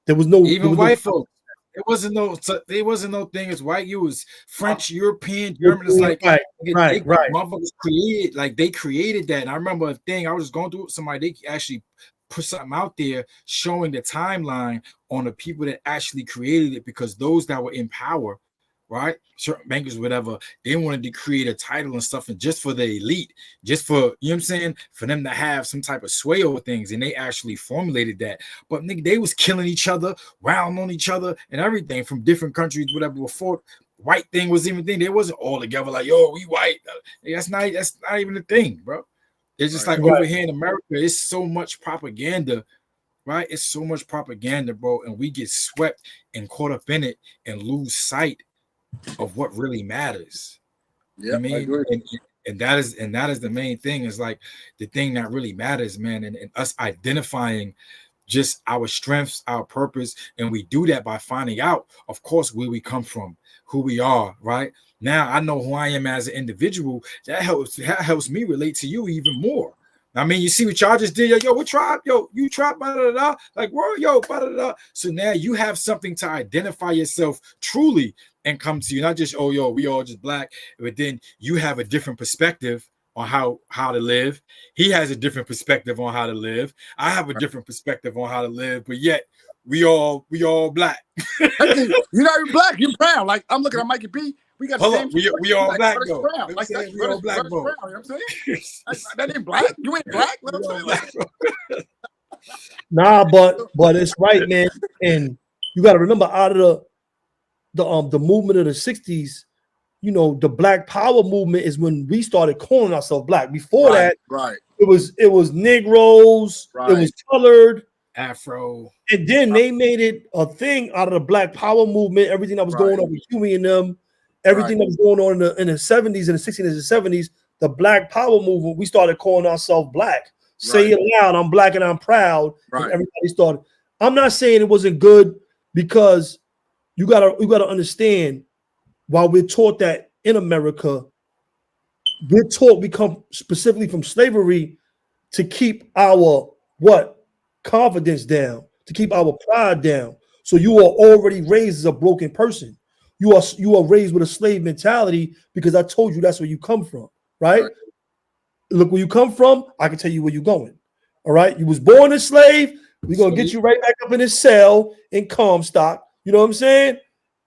Speaker 2: There was no
Speaker 1: white folks. It wasn't no thing as white. You was French, European, German. It's like
Speaker 2: right.
Speaker 1: Motherfuckers they created that. And I remember a thing I was going through with somebody. They actually put something out there showing the timeline on the people that actually created it, because those that were in power, right, certain bankers, whatever, they wanted to create a title and stuff, and just for the elite, just for, you know what I'm saying, for them to have some type of sway over things, and they actually formulated that. But nigga, they was killing each other, round on each other, and everything from different countries, whatever. Before white thing was even thing, they wasn't all together like, yo, we white. That's not even a thing, bro. It's just like over here in America, it's so much propaganda. Right, it's so much propaganda, bro, and we get swept and caught up in it and lose sight of what really matters.
Speaker 3: Yeah,
Speaker 1: I mean, and that is the main thing, is like the thing that really matters, man, and us identifying just our strengths, our purpose, and we do that by finding out, of course, where we come from, who we are. Right now, I know who I am as an individual. That helps me relate to you even more. I mean, you see what y'all just did. Yo, what tribe? Yo, you tribe, blah, blah, blah. Like, whoa, yo, blah, blah, blah. So now you have something to identify yourself truly and come to you. Not just, oh, yo, we all just black. But then you have a different perspective on how to live. He has a different perspective on how to live. I have a different perspective on how to live. But yet, we all black.
Speaker 3: You're not even black. You're brown. Like, I'm looking at Mikey B. We got the same.
Speaker 1: We all
Speaker 3: like,
Speaker 1: black, though.
Speaker 3: Like, that's
Speaker 1: we all black, bro.
Speaker 3: You know what I'm saying? That ain't black. You ain't black. What I'm saying? Like,
Speaker 2: nah, but it's right, man. And you got to remember, out of the movement of the 60s, you know, the Black Power movement is when we started calling ourselves black. Before that, it was Negroes, it was colored,
Speaker 1: Afro,
Speaker 2: and then they made it a thing out of the Black Power movement. Everything that was going on with Huey and them, everything that was going on in the 70s and the 60s and the 70s, the Black Power movement, we started calling ourselves black. Say it loud, I'm black and I'm proud. And everybody started. I'm not saying it wasn't good, because you gotta understand, while we're taught that in America, we come specifically from slavery to keep our confidence down, to keep our pride down. So you are already raised as a broken person. You are raised with a slave mentality, because I told you that's where you come from, right? Look where you come from, I can tell you where you're going. All right. You was born a slave. We're gonna get you right back up in this cell in Comstock. You know what I'm saying?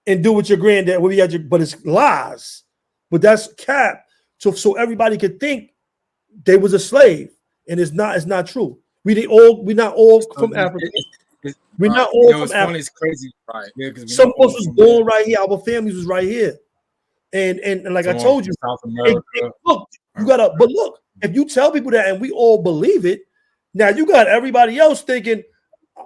Speaker 2: And do what your granddad, but it's lies. But that's cap. So everybody could think they was a slave. And it's not true. We're not all from Africa. We're not all from Africa.
Speaker 1: It's crazy.
Speaker 2: Yeah, some of us was born right here. Our families was right here. And like I told you,
Speaker 1: South America.
Speaker 2: Look, if you tell people that and we all believe it, now you got everybody else thinking,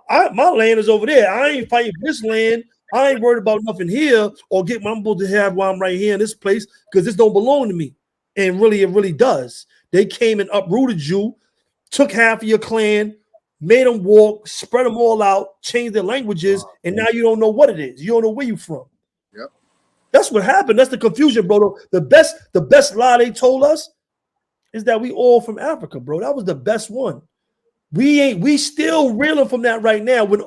Speaker 2: my land is over there. I ain't fighting for this land. I ain't worried about nothing here, or get my supposed to have while I'm right here in this place, because this don't belong to me. And really, it really does. They came and uprooted you, took half of your clan, made them walk, spread them all out, changed their languages, and now you don't know what it is. You don't know where you're from.
Speaker 3: Yep.
Speaker 2: That's what happened. That's the confusion, bro. The best lie they told us is that we all from Africa, bro. That was the best one. We still reeling from that right now. When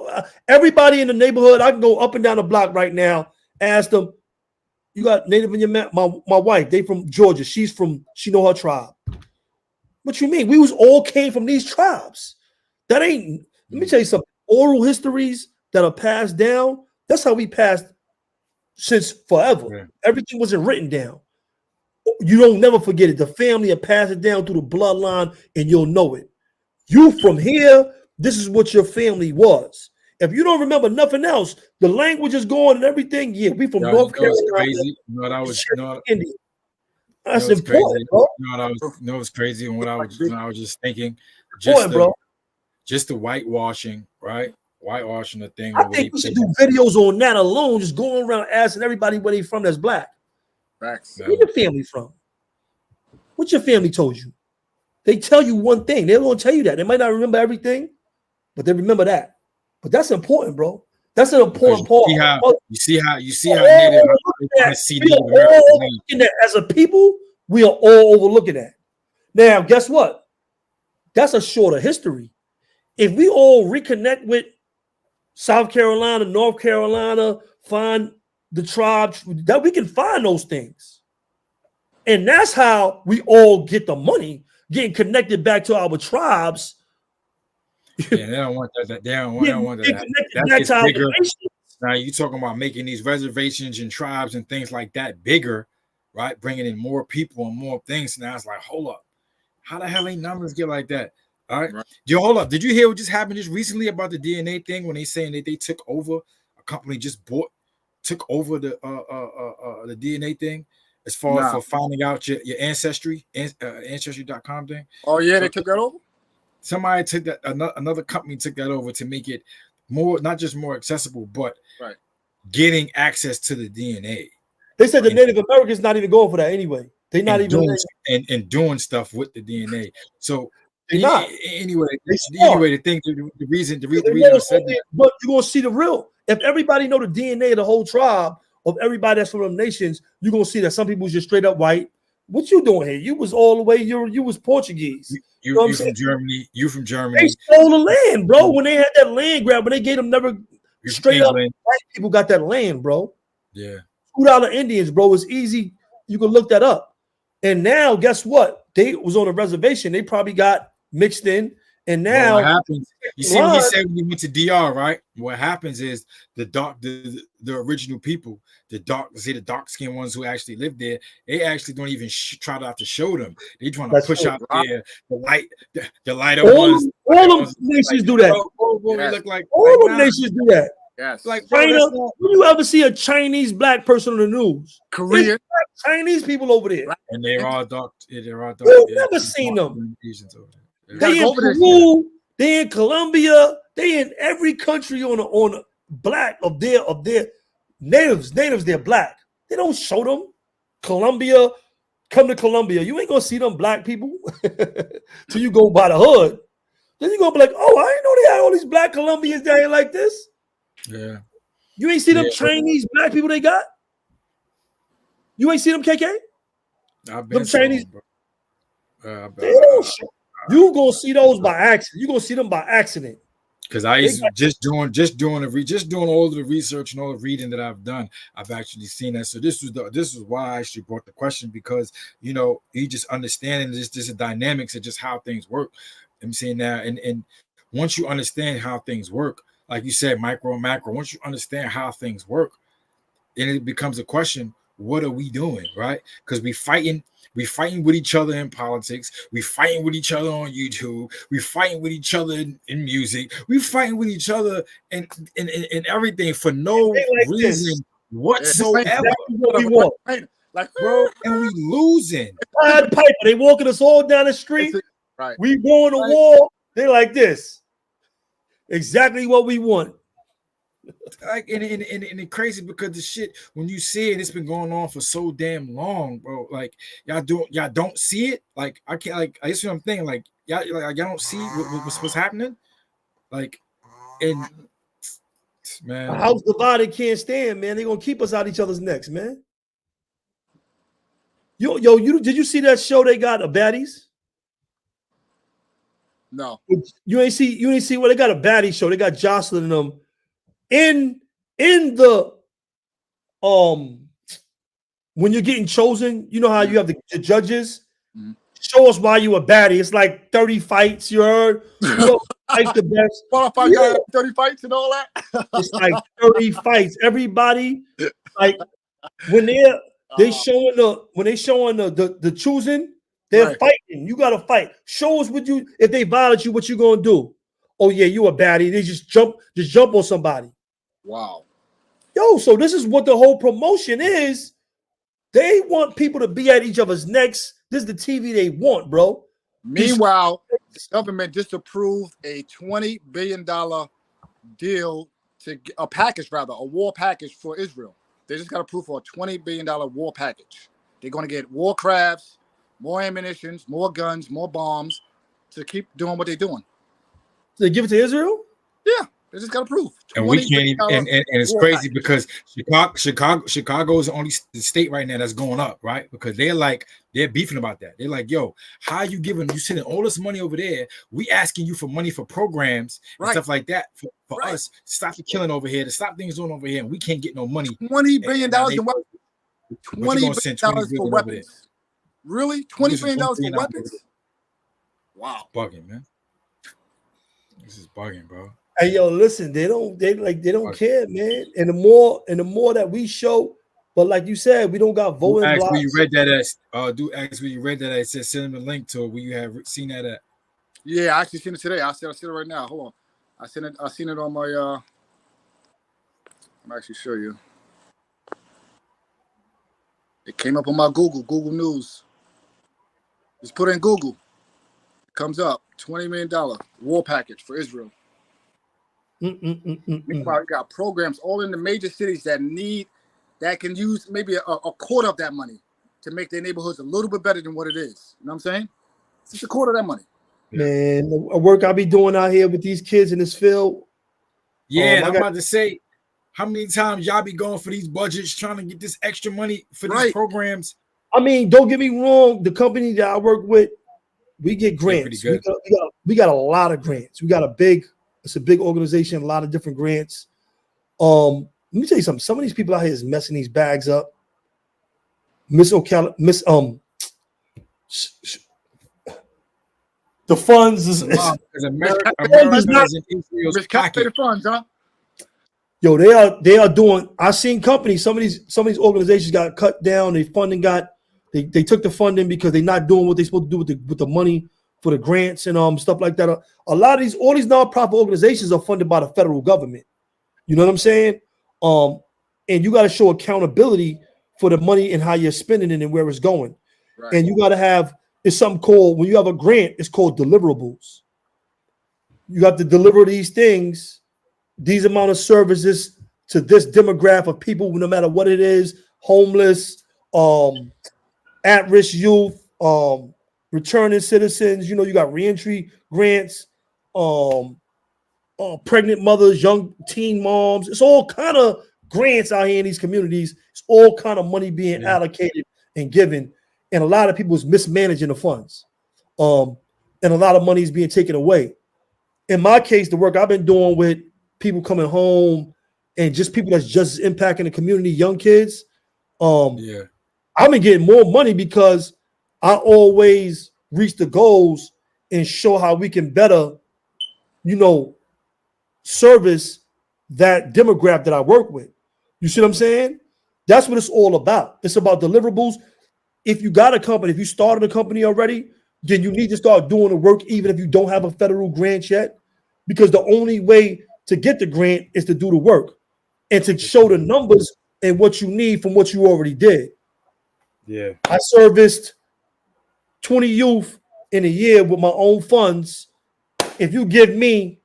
Speaker 2: everybody in the neighborhood, I can go up and down the block right now, ask them, you got native in your map? My wife, they from Georgia. She know her tribe. What you mean? We all came from these tribes. That ain't, let me tell you something. Oral histories that are passed down, that's how we passed since forever. Yeah. Everything wasn't written down. You don't never forget it. The family will pass it down through the bloodline, and you'll know it. You from here, this is what your family was. If you don't remember nothing else, the language is going and everything. Yeah, we from North Carolina.
Speaker 1: Crazy. India.
Speaker 2: That's important, bro.
Speaker 1: It was crazy. And what I was just thinking, just the whitewashing, right? Whitewashing the thing.
Speaker 2: I think we should do videos on that alone, just going around asking everybody where they from that's black.
Speaker 3: Facts.
Speaker 2: Where your family from? What your family told you? They tell you one thing. They don't tell you that. They might not remember everything, but they remember that. But that's important, bro. That's an important part.
Speaker 1: You see how Native American,
Speaker 2: as a people, we are all overlooking that. Now, guess what? That's a shorter history. If we all reconnect with South Carolina, North Carolina, find the tribes, that we can find those things. And that's how we all get the money, getting connected back to our tribes.
Speaker 1: Yeah, they don't want that. They don't want that. That's bigger. Now you talking about making these reservations and tribes and things like that bigger, right? Bringing in more people and more things. Now it's like, hold up, how the hell ain't numbers get like that? All right. Yo, hold up. Did you hear what just happened just recently about the DNA thing when they saying that they took over a company took over the DNA thing as far as for finding out your ancestry, ancestry.com thing?
Speaker 3: Oh yeah, they took that over.
Speaker 1: Somebody took that. Another company took that over to make it more, not just more accessible, but getting access to the DNA.
Speaker 2: They said the Native Americans not even going for that anyway. They're not even
Speaker 1: doing stuff with the DNA. So
Speaker 2: they're not.
Speaker 1: Anyway, the reason I said that.
Speaker 2: But you're gonna see the real. If everybody know the DNA of the whole tribe of everybody that's from them nations, you're gonna see that some people just straight up white. What you doing here? You was all the way. You was Portuguese.
Speaker 1: You from Germany. You from Germany.
Speaker 2: They stole the land, bro. When they had that land grab, when they gave them straight up white people got that land, bro.
Speaker 1: Yeah.
Speaker 2: $2 Indians, bro. It's easy. You can look that up. And now, guess what? They was on a reservation. They probably got mixed in. And now,
Speaker 1: what happens? You see what he said when he went to DR, right? What happens is the original people, the dark skinned ones who actually lived there, they actually don't even try to show them. They trying to push out there the lighter ones.
Speaker 2: All of nations do that.
Speaker 1: Look like
Speaker 2: all of nations do that.
Speaker 3: Yes.
Speaker 1: Like, bro,
Speaker 2: China.
Speaker 1: that's not,
Speaker 2: When you ever see a Chinese black person on the news?
Speaker 3: Korean.
Speaker 2: It's black Chinese people over there.
Speaker 3: Right.
Speaker 1: and they're all dark. They're all dark.
Speaker 2: You've never seen them.
Speaker 1: Asians over there.
Speaker 3: Gotta
Speaker 2: They
Speaker 3: go
Speaker 2: in
Speaker 3: over there.
Speaker 2: Peru. They in Colombia. They in every country on a black of their natives. Natives, they're black. They don't show them. Colombia, come to Colombia. You ain't gonna see them black people till you go by the hood. Then you gonna be like, oh, I didn't know they had all these black Colombians down here like this.
Speaker 1: Yeah.
Speaker 2: You ain't see them
Speaker 1: Yeah.
Speaker 2: Chinese black people they got. You ain't see them KK.
Speaker 1: I've been
Speaker 2: Them Chinese. They
Speaker 1: because
Speaker 2: don't show. You gonna see those by accident. You gonna see them by accident.
Speaker 1: I used to, just doing all of the research and all the reading that I've done, I've actually seen that. So this was why I actually brought the question, because you just understanding this the dynamics of just how things work. I'm saying now, and once you understand how things work, like you said, micro and macro, once you understand how things work, then it becomes a question: what are we doing, right? Because we fighting with each other in politics, we fighting with each other on YouTube, we fighting with each other in music, we fighting with each other in everything for no
Speaker 2: Like
Speaker 1: reason whatsoever.
Speaker 2: Exactly what we want.
Speaker 3: Like,
Speaker 1: Bro, and we losing.
Speaker 2: Pied Piper, they walking us all down the street.
Speaker 3: right.
Speaker 2: We going to
Speaker 3: Right.
Speaker 2: war. They like this. Exactly what we want.
Speaker 1: Like and it's crazy because the shit, when you see it, it's been going on for so damn long, bro. Like y'all don't see it. Like I can't, like I guess what I'm thinking. Like y'all don't see what's happening. Like, and man,
Speaker 2: A house divided can't stand, man. They gonna keep us out each other's necks, man. You did you see that show they got, Baddies?
Speaker 3: No.
Speaker 2: You ain't see what they got, a baddie show. They got Jocelyn and them in the when you're getting chosen, you know how you have the judges.
Speaker 3: Mhm.
Speaker 2: Show us why you a baddie. It's like 30 fights, you heard. You know, fight the best.
Speaker 3: Qualified guy, 30 fights and all that.
Speaker 2: It's like 30 fights. Everybody, like when they showing the choosing, they're
Speaker 3: Right.
Speaker 2: fighting. You gotta fight. Show us what you, if they violate you, what you gonna do. Oh yeah, you a baddie. They just jump on somebody.
Speaker 3: Wow.
Speaker 2: Yo, so this is what the whole promotion is. They want people to be at each other's necks. This is the TV they want, bro.
Speaker 3: Meanwhile, the government just approved a $20 billion deal a war package for Israel. They just got approved for a $20 billion war package. They're going to get war crafts, more ammunition, more guns, more bombs to keep doing what they're doing.
Speaker 2: They give it to Israel?
Speaker 3: Yeah, they just got approved.
Speaker 1: and we can't even, and it's
Speaker 3: war
Speaker 1: crazy
Speaker 3: package.
Speaker 1: because Chicago is the only state right now that's going up, right? Because they're beefing about that. They're like, yo, how you sending all this money over there? We asking you for money for programs and
Speaker 3: Right.
Speaker 1: stuff like that for
Speaker 3: Right.
Speaker 1: us to stop the killing over here, to stop things going over here, and we can't get no money.
Speaker 3: $20 billion in weapons.
Speaker 1: But
Speaker 3: $20
Speaker 1: you're gonna send
Speaker 3: billion
Speaker 1: $20
Speaker 3: for
Speaker 1: billion over there.
Speaker 3: weapons. Really?
Speaker 1: You're
Speaker 3: $20 billion
Speaker 1: sending
Speaker 3: for
Speaker 1: $20
Speaker 3: weapons? Wow.
Speaker 1: Bugging, man. This is bugging, bro.
Speaker 2: Hey, yo, listen, they don't care, man. And the more that we show, but like you said, we don't got voting blocks.
Speaker 1: Where you read that at? Do ask where you read that at. It says send them a link to it where you have seen that at.
Speaker 3: Yeah, I actually seen it today. I see it right now. Hold on. I seen it on my I'm actually show you. It came up on my Google News. Just put in Google. It comes up. $20 million war package for Israel. Meanwhile, you got programs all in the major cities that can use maybe a quarter of that money to make their neighborhoods a little bit better than what it is. You know what I'm saying? It's just a quarter of that money.
Speaker 2: Man, the work I be doing out here with these kids in this field.
Speaker 1: Yeah, I'm about to say, how many times y'all be going for these budgets trying to get this extra money for these programs?
Speaker 2: I mean, don't get me wrong. The company that I work with, we get grants. We got a lot of grants. It's a big organization, a lot of different grants. Let me tell you something. Some of these people out here is messing these bags up. The funds is
Speaker 1: America
Speaker 3: miscalculated funds, huh?
Speaker 2: Yo, they are doing. I've seen companies. Some of these organizations got cut down. Their funding they took the funding because they're not doing what they're supposed to do with the money for the grants and stuff like that. A lot of all these nonprofit organizations are funded by the federal government. You know what I'm saying? And you got to show accountability for the money and how you're spending it and where it's going.
Speaker 3: Right.
Speaker 2: And you got to have, it's something called, when you have a grant, it's called deliverables. You have to deliver these things, these amount of services to this demographic of people, no matter what it is, homeless, at-risk youth, returning citizens. You know, you got reentry grants, pregnant mothers, young teen moms. It's all kind of grants out here in these communities. It's all kind of money being allocated and given, and a lot of people is mismanaging the funds, and a lot of money is being taken away. In my case, the work I've been doing with people coming home and just people that's just impacting the community, young kids, I've been getting more money because I always reach the goals and show how we can better, you know, service that demographic that I work with. You see what I'm saying? That's what it's all about. It's about deliverables. If you got a company, if you started a company already, then you need to start doing the work even if you don't have a federal grant yet, because the only way to get the grant is to do the work and to show the numbers and what you need from what you already did.
Speaker 1: Yeah.
Speaker 2: I serviced 20 youth in a year with my own funds. If you give me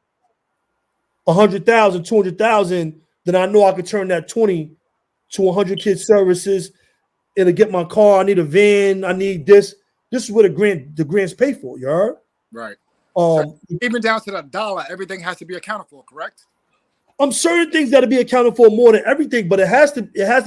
Speaker 2: 100,000, 200,000, then I know I could turn that 20 to 100 kids services. It'll get my car. I need a van. I need this. This is what the grants pay for. You heard?
Speaker 3: Right.
Speaker 2: So
Speaker 3: even down to the dollar, everything has to be accounted for, correct?
Speaker 2: Certain things got to be accounted for more than everything, but it has to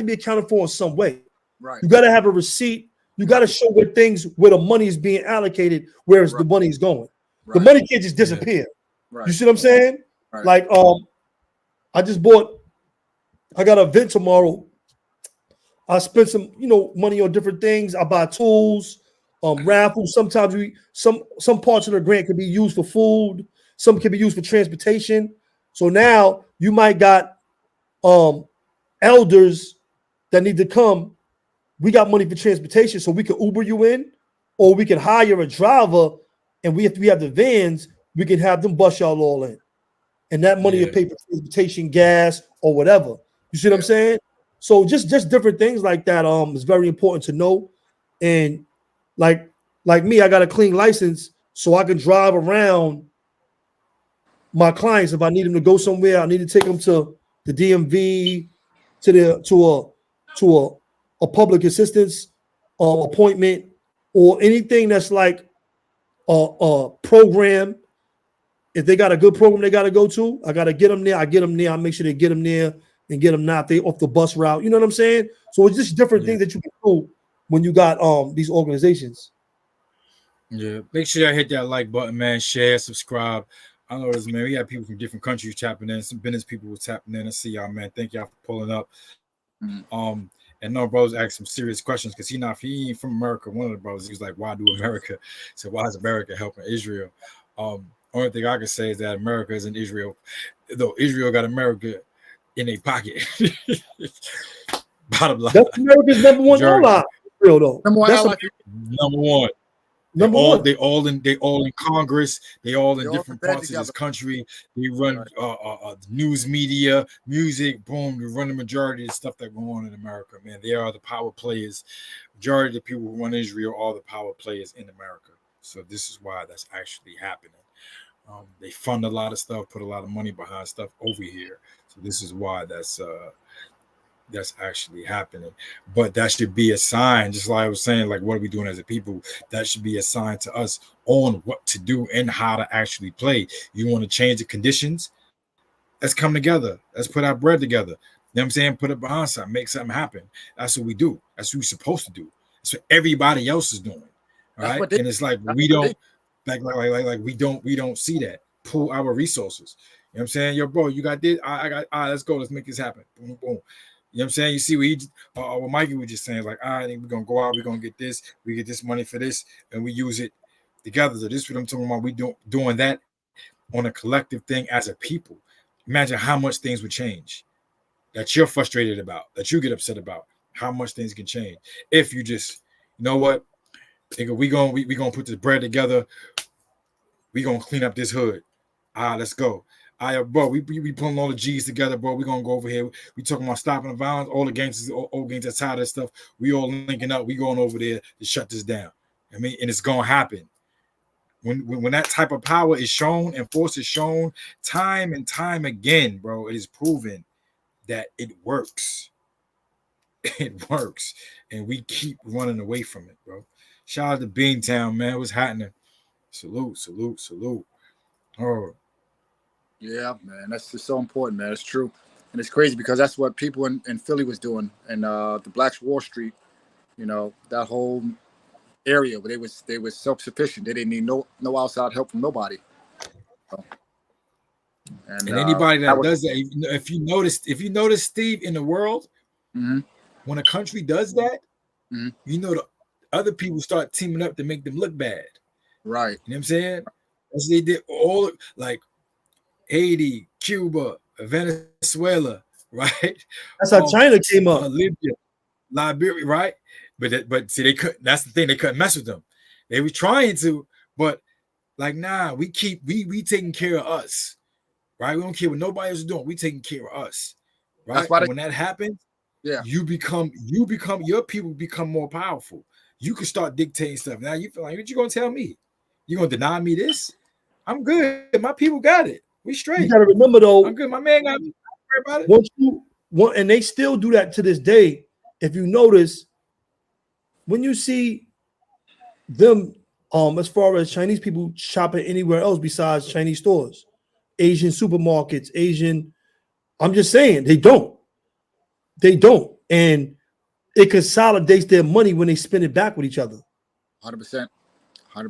Speaker 2: be accounted for in some way.
Speaker 3: Right.
Speaker 2: You got to have a receipt. You got to show where the money is being allocated, where the money is going. Right. The money can't just disappear. Right. You see what I'm saying? Right. Like I got an event tomorrow. I spent some, money on different things. I buy tools, raffles. Sometimes some parts of the grant can be used for food. Some can be used for transportation. So now you might got elders that need to come. We got money for transportation, so we can Uber you in, or we can hire a driver, and we have the vans. We can have them bus y'all all in, and that money will pay for transportation, gas, or whatever. You see what I'm saying? So just different things like that is very important to know. And like me, I got a clean license, so I can drive around my clients if I need them to go somewhere. I need to take them to the DMV, to a public assistance appointment, or anything that's like a program. If they got a good program they got to go to, I got to get them there. I get them there. I make sure they get them there and get them not they off the bus route. You know what I'm saying? So it's just different things that you can do when you got these organizations.
Speaker 1: Yeah, make sure y'all hit that like button, man. Share, subscribe. I know this, man. We have people from different countries tapping in. Some business people was tapping in. I see y'all, man. Thank y'all for pulling up. And no brothers asked some serious questions because he ain't from America. One of the brothers, he was like, "Why do America?" So why is America helping Israel? Only thing I can say is that America is in Israel, though Israel got America in a pocket. Bottom line,
Speaker 2: that's America's number one ally. Real though,
Speaker 3: number one ally.
Speaker 1: Number one. They all in Congress. They all in different parts of this country. They run news media, music. Boom, they run the majority of the stuff that go on in America. Man, they are the power players. Majority of the people who run Israel are the power players in America. So this is why that's actually happening. They fund a lot of stuff, put a lot of money behind stuff over here. So this is why that's actually happening. But that should be a sign, just like I was saying, like, what are we doing as a people? That should be a sign to us on what to do and how to actually play. You want to change the conditions? Let's come together. Let's put our bread together. You know what I'm saying? Put it behind something, make something happen. That's what we do. That's what we're supposed to do. That's what everybody else is doing. All right. And it's like we don't we don't see that. Pull our resources. You know what I'm saying? Yo, bro, you got this. I got let's go. Let's make this happen. Boom, boom. You know what I'm saying? You see what Mikey was just saying, like, I think we're going to go out, we're going to get this, we get this money for this, and we use it together. So this is what I'm talking about. We doing that on a collective thing as a people. Imagine how much things would change that you're frustrated about, that you get upset about, how much things can change. If you just, you know what, nigga, we gonna put this bread together, we going to clean up this hood. Let's go. bro, we pulling all the G's together, bro. We gonna go over here. We talking about stopping the violence. All the gangsters, all gangsters tired of this stuff. We all linking up. We going over there to shut this down. I mean, and it's gonna happen. When that type of power is shown and force is shown time and time again, bro, it is proven that it works. It works, and we keep running away from it, bro. Shout out to Beantown, man. What's happening? Salute, salute, salute. Oh,
Speaker 3: Yeah, man, that's just so important, man. It's true, and it's crazy because that's what people in Philly was doing, and the Blacks Wall Street, you know, that whole area where they was self sufficient. They didn't need no outside help from nobody. So,
Speaker 1: and anybody that
Speaker 3: was,
Speaker 1: does that, if you notice, Steve, in the world,
Speaker 3: mm-hmm.
Speaker 1: when a country does that,
Speaker 3: mm-hmm.
Speaker 1: you know, the other people start teaming up to make them look bad.
Speaker 3: Right.
Speaker 1: You know what I'm saying? As they did all like Haiti, Cuba, Venezuela, right?
Speaker 2: That's how China came up.
Speaker 1: Libya, Liberia, right? But see, they couldn't. That's the thing. They couldn't mess with them. They were trying to, but like, nah, we taking care of us, right? We don't care what nobody else is doing. We taking care of us, right? When that happens,
Speaker 3: yeah,
Speaker 1: your people become more powerful. You can start dictating stuff. Now you feel like, what you gonna tell me? You gonna deny me this? I'm good. My people got it. We straight.
Speaker 2: You gotta remember though.
Speaker 1: I'm good. My man got me. About it.
Speaker 2: Once you want, and they still do that to this day. If you notice, when you see them, as far as Chinese people shopping anywhere else besides Chinese stores, Asian supermarkets, I'm just saying they don't, and it consolidates their money when they spend it back with each other.
Speaker 3: 100%.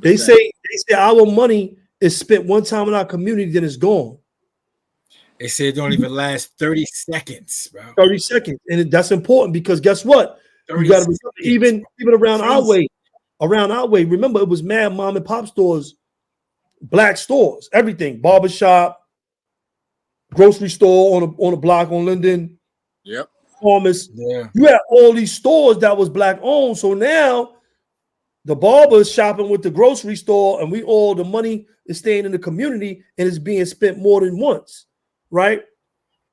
Speaker 2: They say our money is spent one time in our community, then it's gone.
Speaker 1: They say it don't even last 30 seconds, bro.
Speaker 2: 30 seconds. And that's important because guess what? You got to even around our way. Remember, it was mad mom and pop stores, black stores, everything, barbershop, grocery store on a block on Linden.
Speaker 3: Yep.
Speaker 2: Farmers.
Speaker 1: Yeah.
Speaker 2: You had all these stores that was black owned. So now the barber is shopping with the grocery store, and the money is staying in the community and it's being spent more than once, right?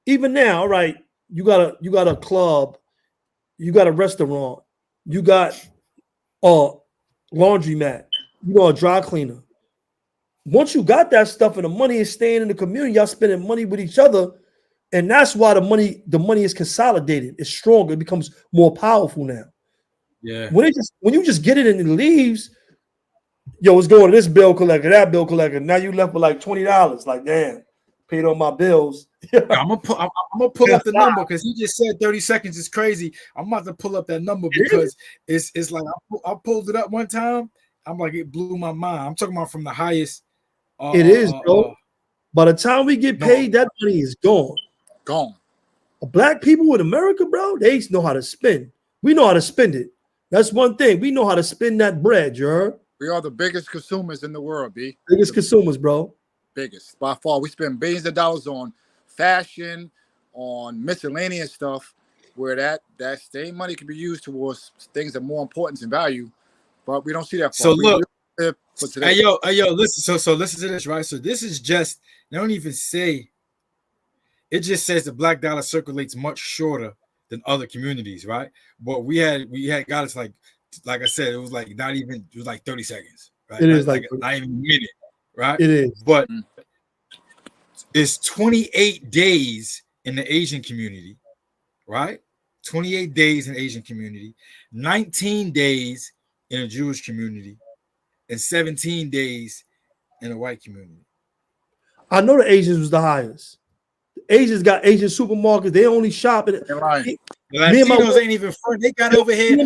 Speaker 2: Even now, all right, you got a club, you got a restaurant, you got a laundromat, you got a dry cleaner. Once you got that stuff and the money is staying in the community, y'all spending money with each other, and that's why the money is consolidated. It's stronger. It becomes more powerful now.
Speaker 1: Yeah.
Speaker 2: When you just get it and it leaves, yo, it's going to this bill collector, that bill collector. Now you left with like $20. Like, damn, paid all my bills.
Speaker 1: I'm gonna pull up the number because he just said 30 seconds is crazy. I'm about to pull up that number because it's like I pulled it up one time. I'm like, it blew my mind. I'm talking about from the highest.
Speaker 2: It is, bro. By the time we get paid, that money is gone.
Speaker 3: Gone.
Speaker 2: Black people in America, bro, they know how to spend. We know how to spend it. That's one thing. We know how to spend that bread, you heard?
Speaker 3: We are the biggest consumers in the world, B.
Speaker 2: Biggest consumers, bro.
Speaker 3: Biggest by far. We spend billions of dollars on fashion, on miscellaneous stuff, where that same money can be used towards things that are more important in value, but we don't see that.
Speaker 1: So look, hey yo, listen. So listen to this, right? So this is just, they don't even say. It just says the black dollar circulates much shorter than other communities, right? But we had got us like I said, it was like not even, it was like 30 seconds, right?
Speaker 2: It is
Speaker 1: like not even a minute, right?
Speaker 2: It is.
Speaker 1: But it's 28 days in the Asian community, right? 28 days in the Asian community, 19 days in a Jewish community, and 17 days in a white community.
Speaker 2: I know the Asians was the highest. The Asians got Asian supermarkets. They only shop at
Speaker 3: right.
Speaker 1: The Latinos ain't even front. They got over here.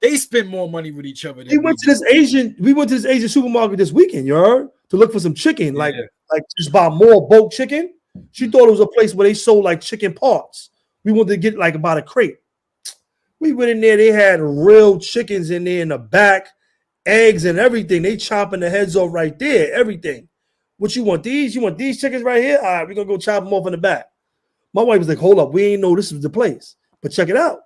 Speaker 1: They spend more money with each other.
Speaker 2: We went to this Asian supermarket this weekend, you heard? To look for some chicken, like just buy more bulk chicken. She thought it was a place where they sold like chicken parts. We wanted to get like about a crate. We went in there. They had real chickens in there in the back, eggs and everything. They chopping the heads off right there. Everything. What you want? These? You want these chickens right here? All right, we're gonna go chop them off in the back. My wife was like, hold up, we ain't know this was the place. But check it out.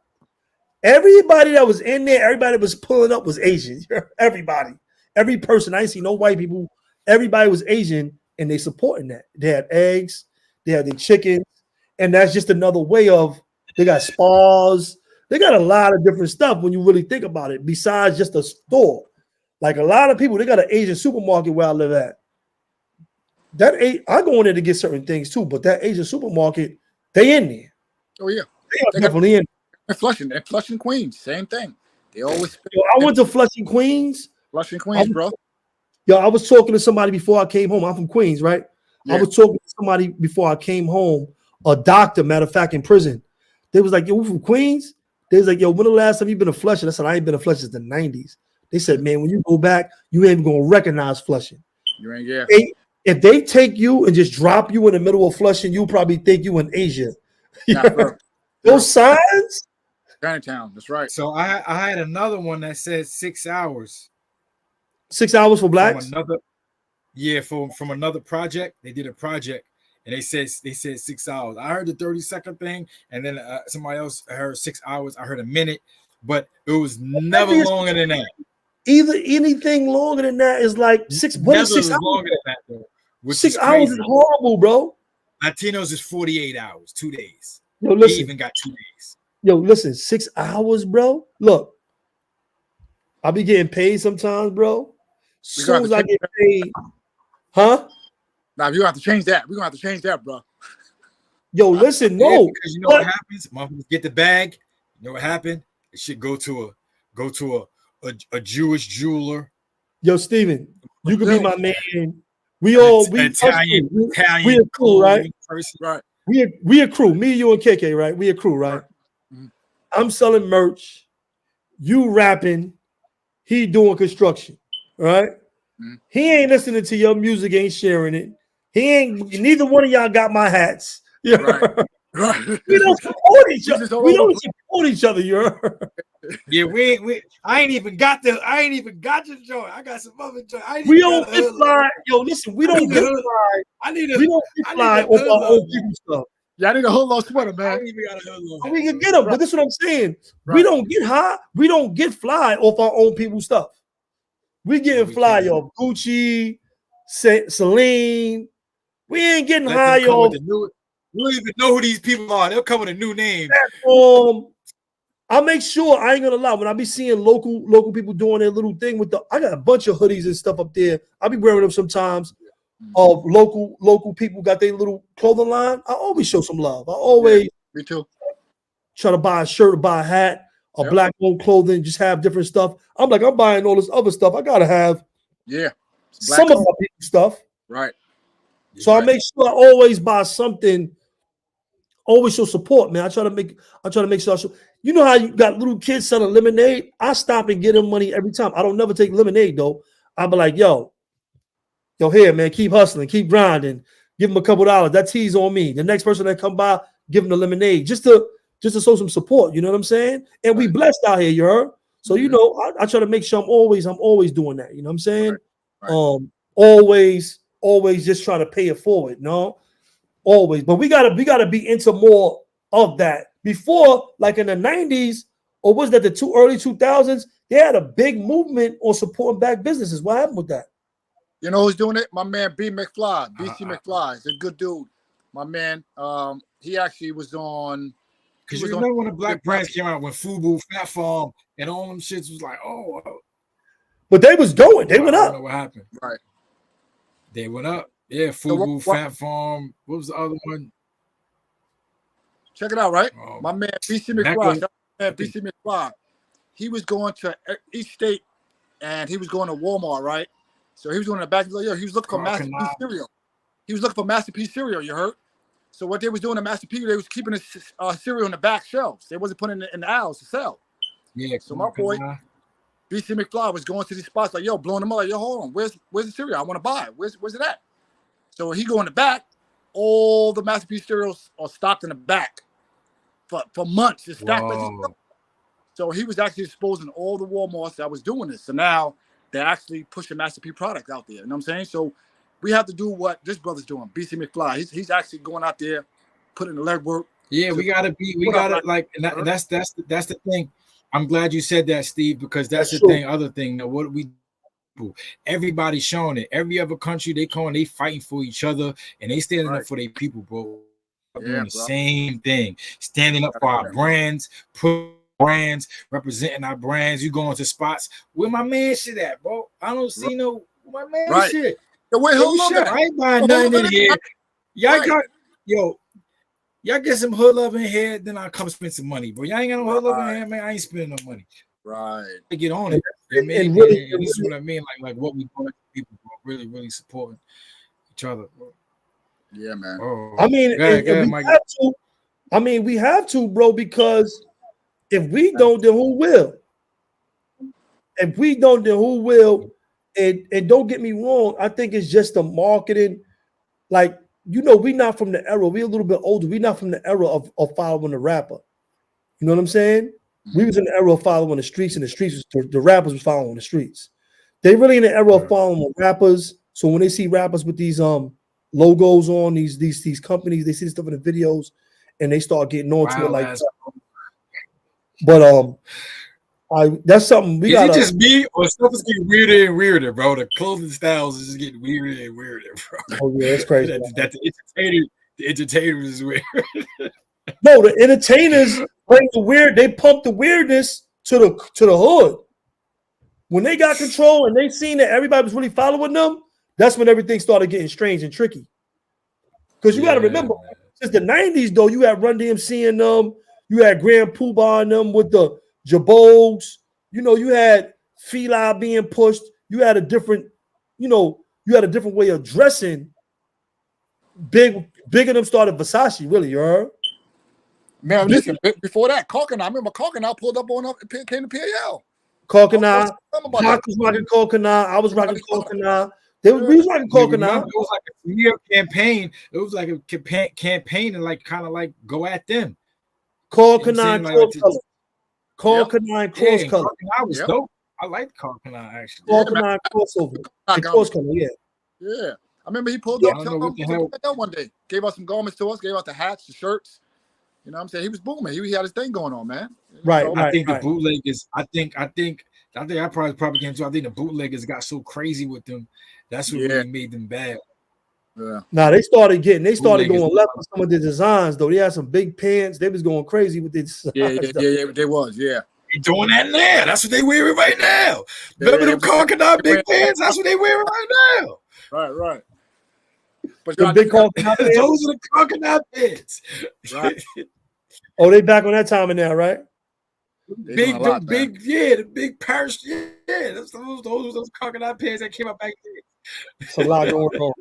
Speaker 2: Everybody that was in there, everybody that was pulling up was Asian. Everybody. Every person. I ain't see no white people. Everybody was Asian and they supporting that. They have eggs, they have their chickens, and that's just another way of they got spas, they got a lot of different stuff when you really think about it, besides just a store. Like a lot of people, they got an Asian supermarket where I live at. I go in there to get certain things too, but that Asian supermarket, they in there.
Speaker 3: Oh yeah,
Speaker 2: They are definitely in.
Speaker 3: And Flushing, Queens, same thing. They always.
Speaker 2: Yo, I went to Flushing, Queens.
Speaker 3: Flushing, Queens, bro.
Speaker 2: Yo, I was talking to somebody before I came home. I'm from Queens, right?
Speaker 3: Yeah.
Speaker 2: I was talking to somebody before I came home, a doctor, matter of fact, in prison. They was like, yo, we from Queens? They was like, yo, when the last time you been to Flushing? I said, I ain't been to Flushing since the 90s. They said, man, when you go back, you ain't gonna recognize Flushing.
Speaker 3: You ain't, yeah.
Speaker 2: If they take you and just drop you in the middle of Flushing, you'll probably think you in Asia. Those signs?
Speaker 3: Chinatown, that's right.
Speaker 1: So I had another one that said 6 hours.
Speaker 2: 6 hours for blacks?
Speaker 1: From another project. They did a project and they said 6 hours. I heard the 30-second thing, and then somebody else heard 6 hours. I heard a minute, but it was never longer than that.
Speaker 2: Either anything longer than that is like 6. What is 6 hours?
Speaker 1: Longer than that, though.
Speaker 2: 6 hours is horrible, bro.
Speaker 1: Latinos is 48 hours, 2 days.
Speaker 2: Yo, listen.
Speaker 1: He even got 2 days.
Speaker 2: Yo, listen, 6 hours, bro. Look, I'll be getting paid sometimes, bro. As soon as I get paid, huh?
Speaker 3: Nah, you have to change that. We're gonna have to change that, bro.
Speaker 2: Yo, listen, no.
Speaker 1: Yeah, because you know what happens? Motherfuckers get the bag. You know what happened? It should go to a Jewish jeweler.
Speaker 2: Yo, Steven, you can be my man. We
Speaker 1: Italian
Speaker 2: we a crew, right?
Speaker 3: Person. Right.
Speaker 2: We a crew. Me, you, and KK, right? We a crew, right?
Speaker 3: Mm-hmm.
Speaker 2: I'm selling merch. You rapping. He doing construction, right?
Speaker 3: Mm-hmm.
Speaker 2: He ain't listening to your music, ain't sharing it. He ain't. Neither one of y'all got my hats. Yeah.
Speaker 3: Right. Right.
Speaker 2: We don't support each other. We don't support each other.
Speaker 1: Yeah, I ain't even got the joint. I got some other joint.
Speaker 2: We don't get fly. Yo, listen, we don't get fly. We don't get fly off our own people stuff.
Speaker 3: Yeah, I need a Holo sweater, man.
Speaker 1: I ain't even got a Holo.
Speaker 2: We can get them, but this is what I'm saying.
Speaker 3: Right.
Speaker 2: We don't get high. We don't get fly off our own people stuff. We getting fly off Gucci, Celine. We ain't getting high off.
Speaker 1: We don't even know who these people are. They'll come with a new name.
Speaker 2: I'll make sure, I ain't gonna lie, when I be seeing local people doing their little thing I got a bunch of hoodies and stuff up there. I'll be wearing them sometimes. Of local people got their little clothing line. I always show some love. I always
Speaker 3: me too.
Speaker 2: Try to buy a shirt or buy a hat or black owned clothing, just have different stuff. I'm buying all this other stuff. I gotta have some of my people stuff.
Speaker 3: Right.
Speaker 2: So I make sure I always buy something. Always show support, man. I try to make sure I show. You know how you got little kids selling lemonade? I stop and get them money every time. I don't never take lemonade though. I'll be like, yo, here, man, keep hustling, keep grinding. Give them a couple dollars. That tea's on me. The next person that come by, give them the lemonade just to show some support. You know what I'm saying? And we blessed out here, you heard. So you know, I try to make sure I'm always doing that. You know what I'm saying? Right. Always just try to pay it forward. No, always. But we gotta be into more of that. Before, like in the 90s, or was that the early 2000s? They had a big movement on supporting black businesses. What happened with that?
Speaker 3: You know who's doing it? My man B. McFly. BC McFly. He's a good dude. My man. He actually was on.
Speaker 1: Because you remember when the black brands came out, when Fubu, Fat Farm, and all them shits was like, oh.
Speaker 2: But they was going. They went up.
Speaker 1: I don't know what happened.
Speaker 3: Right.
Speaker 1: They went up. Yeah, Fubu, Fat Farm. What was the other one?
Speaker 3: Check it out, right? My man BC McFly. BC McFly. He was going to each state, and he was going to Walmart, right? So he was going to the back. He was looking for Master P cereal. He was looking for Master P cereal. You heard? So what they was doing at Master P, they was keeping his cereal in the back shelves. They wasn't putting it in the aisles to sell.
Speaker 1: Yeah.
Speaker 3: So my boy BC McFly was going to these spots like, yo, blowing them up. Like, yo, hold on, where's the cereal? I want to buy it. Where's it at? So he go in the back. All the Master P cereals are stocked in the back for months. It's stacked. So he was actually exposing all the Walmarts that was doing this. So now they're actually pushing Master P product out there. You know what I'm saying? So we have to do what this brother's doing. BC McFly. He's actually going out there, putting the legwork.
Speaker 1: Yeah, we gotta like, and that's the thing. I'm glad you said that, Steve, because that's the thing. Other thing, what we Everybody's showing it. Every other country they fighting for each other and they standing up for their people, bro. Doing the same thing, standing up for our brands, representing our brands. You going to spots where my man shit at, bro? I don't see no my man shit. I ain't buying nothing in here. Y'all got y'all get some hood love in here, then I'll come spend some money, bro. Y'all ain't got no hood love in here, man. I ain't spending no money.
Speaker 3: Right.
Speaker 1: I get on it. And this is what I mean. Like what we doing, people, bro. Really, really supporting each other, bro.
Speaker 3: Yeah, man.
Speaker 1: Oh,
Speaker 2: I mean, we have to, bro, because if we don't, then who will? If we don't, then who will? And don't get me wrong, I think it's just the marketing. Like, we not from the era. We're a little bit older. We're not from the era of following the rapper. You know what I'm saying? Mm-hmm. We was in the era of following the streets, and the streets was the rappers was following the streets. They really in the era of following rappers. So when they see rappers with these logos on these companies, they see stuff in the videos, and they start getting onto it like that. But that's something we got.
Speaker 1: Is it just me, or stuff is getting weirder and weirder, bro? The clothing styles is just getting weirder and weirder, bro.
Speaker 2: Oh yeah, it's crazy.
Speaker 1: that the entertainers is weird.
Speaker 2: No, the entertainers bring the weird. They pump the weirdness to the hood. When they got control and they seen that everybody was really following them, that's when everything started getting strange and tricky. Because you got to remember, since the 90s, though, you had Run DMC and them, you had Grand Poobah and them with the Jabogs, you had Fila being pushed, you had a different way of dressing. Big of them started Versace, really, you heard?
Speaker 3: Man, listen, before that, Coconut, I remember Coconut pulled up came to PAL.
Speaker 2: Coconut, Pac was rocking Coconut, I was rocking Coconut. We was rocking Coconut.
Speaker 1: It was like a year campaign. It was like a campaign and kind of go at them.
Speaker 2: Coconut, Coconut, cross color.
Speaker 1: Coconut was dope. I liked Coconut actually.
Speaker 2: Coconut crossover. Cross color, yeah.
Speaker 3: Yeah. I remember he pulled up one day, gave us some garments to us, gave us the hats, the shirts. You know what I'm saying? He was booming. He had his thing going on, man.
Speaker 2: Right.
Speaker 1: I think the bootleggers, I probably came to. I think the bootleggers got so crazy with them. That's what really made them bad.
Speaker 2: Yeah. Now they started going left with some of the designs, though. They had some big pants. They was going crazy with this.
Speaker 3: Yeah. They was, yeah.
Speaker 1: They doing that now. That's what they wearing right now. Remember them Coconut big pants? That's what they wearing right now.
Speaker 3: Right. But
Speaker 2: the big Coconut pants.
Speaker 1: Those are the Coconut pants.
Speaker 3: Right.
Speaker 2: Oh, they back on that time and now, right?
Speaker 1: The big Paris. Yeah, those Coconut pants that came up back then.
Speaker 2: It's a lot going on.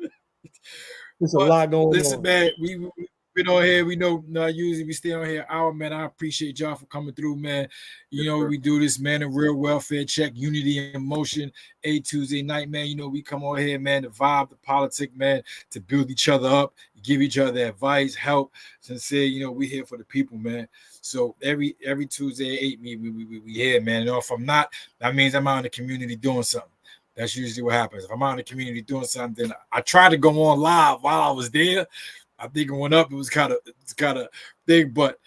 Speaker 2: There's a lot going on.
Speaker 1: Listen, man, we've been on here. We know usually we stay on here an hour, man. I appreciate y'all for coming through, man. We do this, man, in real welfare check, unity in motion, a Tuesday night, man. We come on here, man, to vibe, the politic, man, to build each other up, give each other advice, help. Sincere, we here for the people, man. So every Tuesday at 8, we here, man. And if I'm not, that means I'm out in the community doing something. That's usually what happens. If I'm out in the community doing something, I tried to go on live while I was there. I think it went up. It was kind of big, but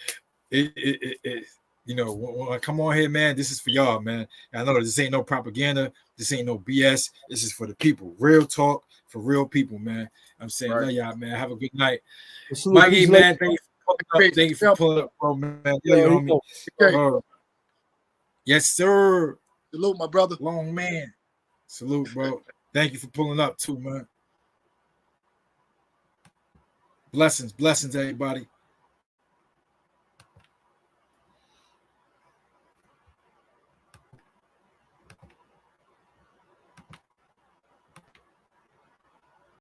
Speaker 1: it when I come on here, man, this is for y'all, man. I know this ain't no propaganda. This ain't no BS. This is for the people. Real talk for real people, man. I'm saying, love y'all, man. Have a good night. Mikey, man, thank you for pulling up, bro, man. Homie. Yes, sir.
Speaker 3: Salute, my brother.
Speaker 1: Long man. Salute, bro. Thank you for pulling up too, man. Blessings, everybody.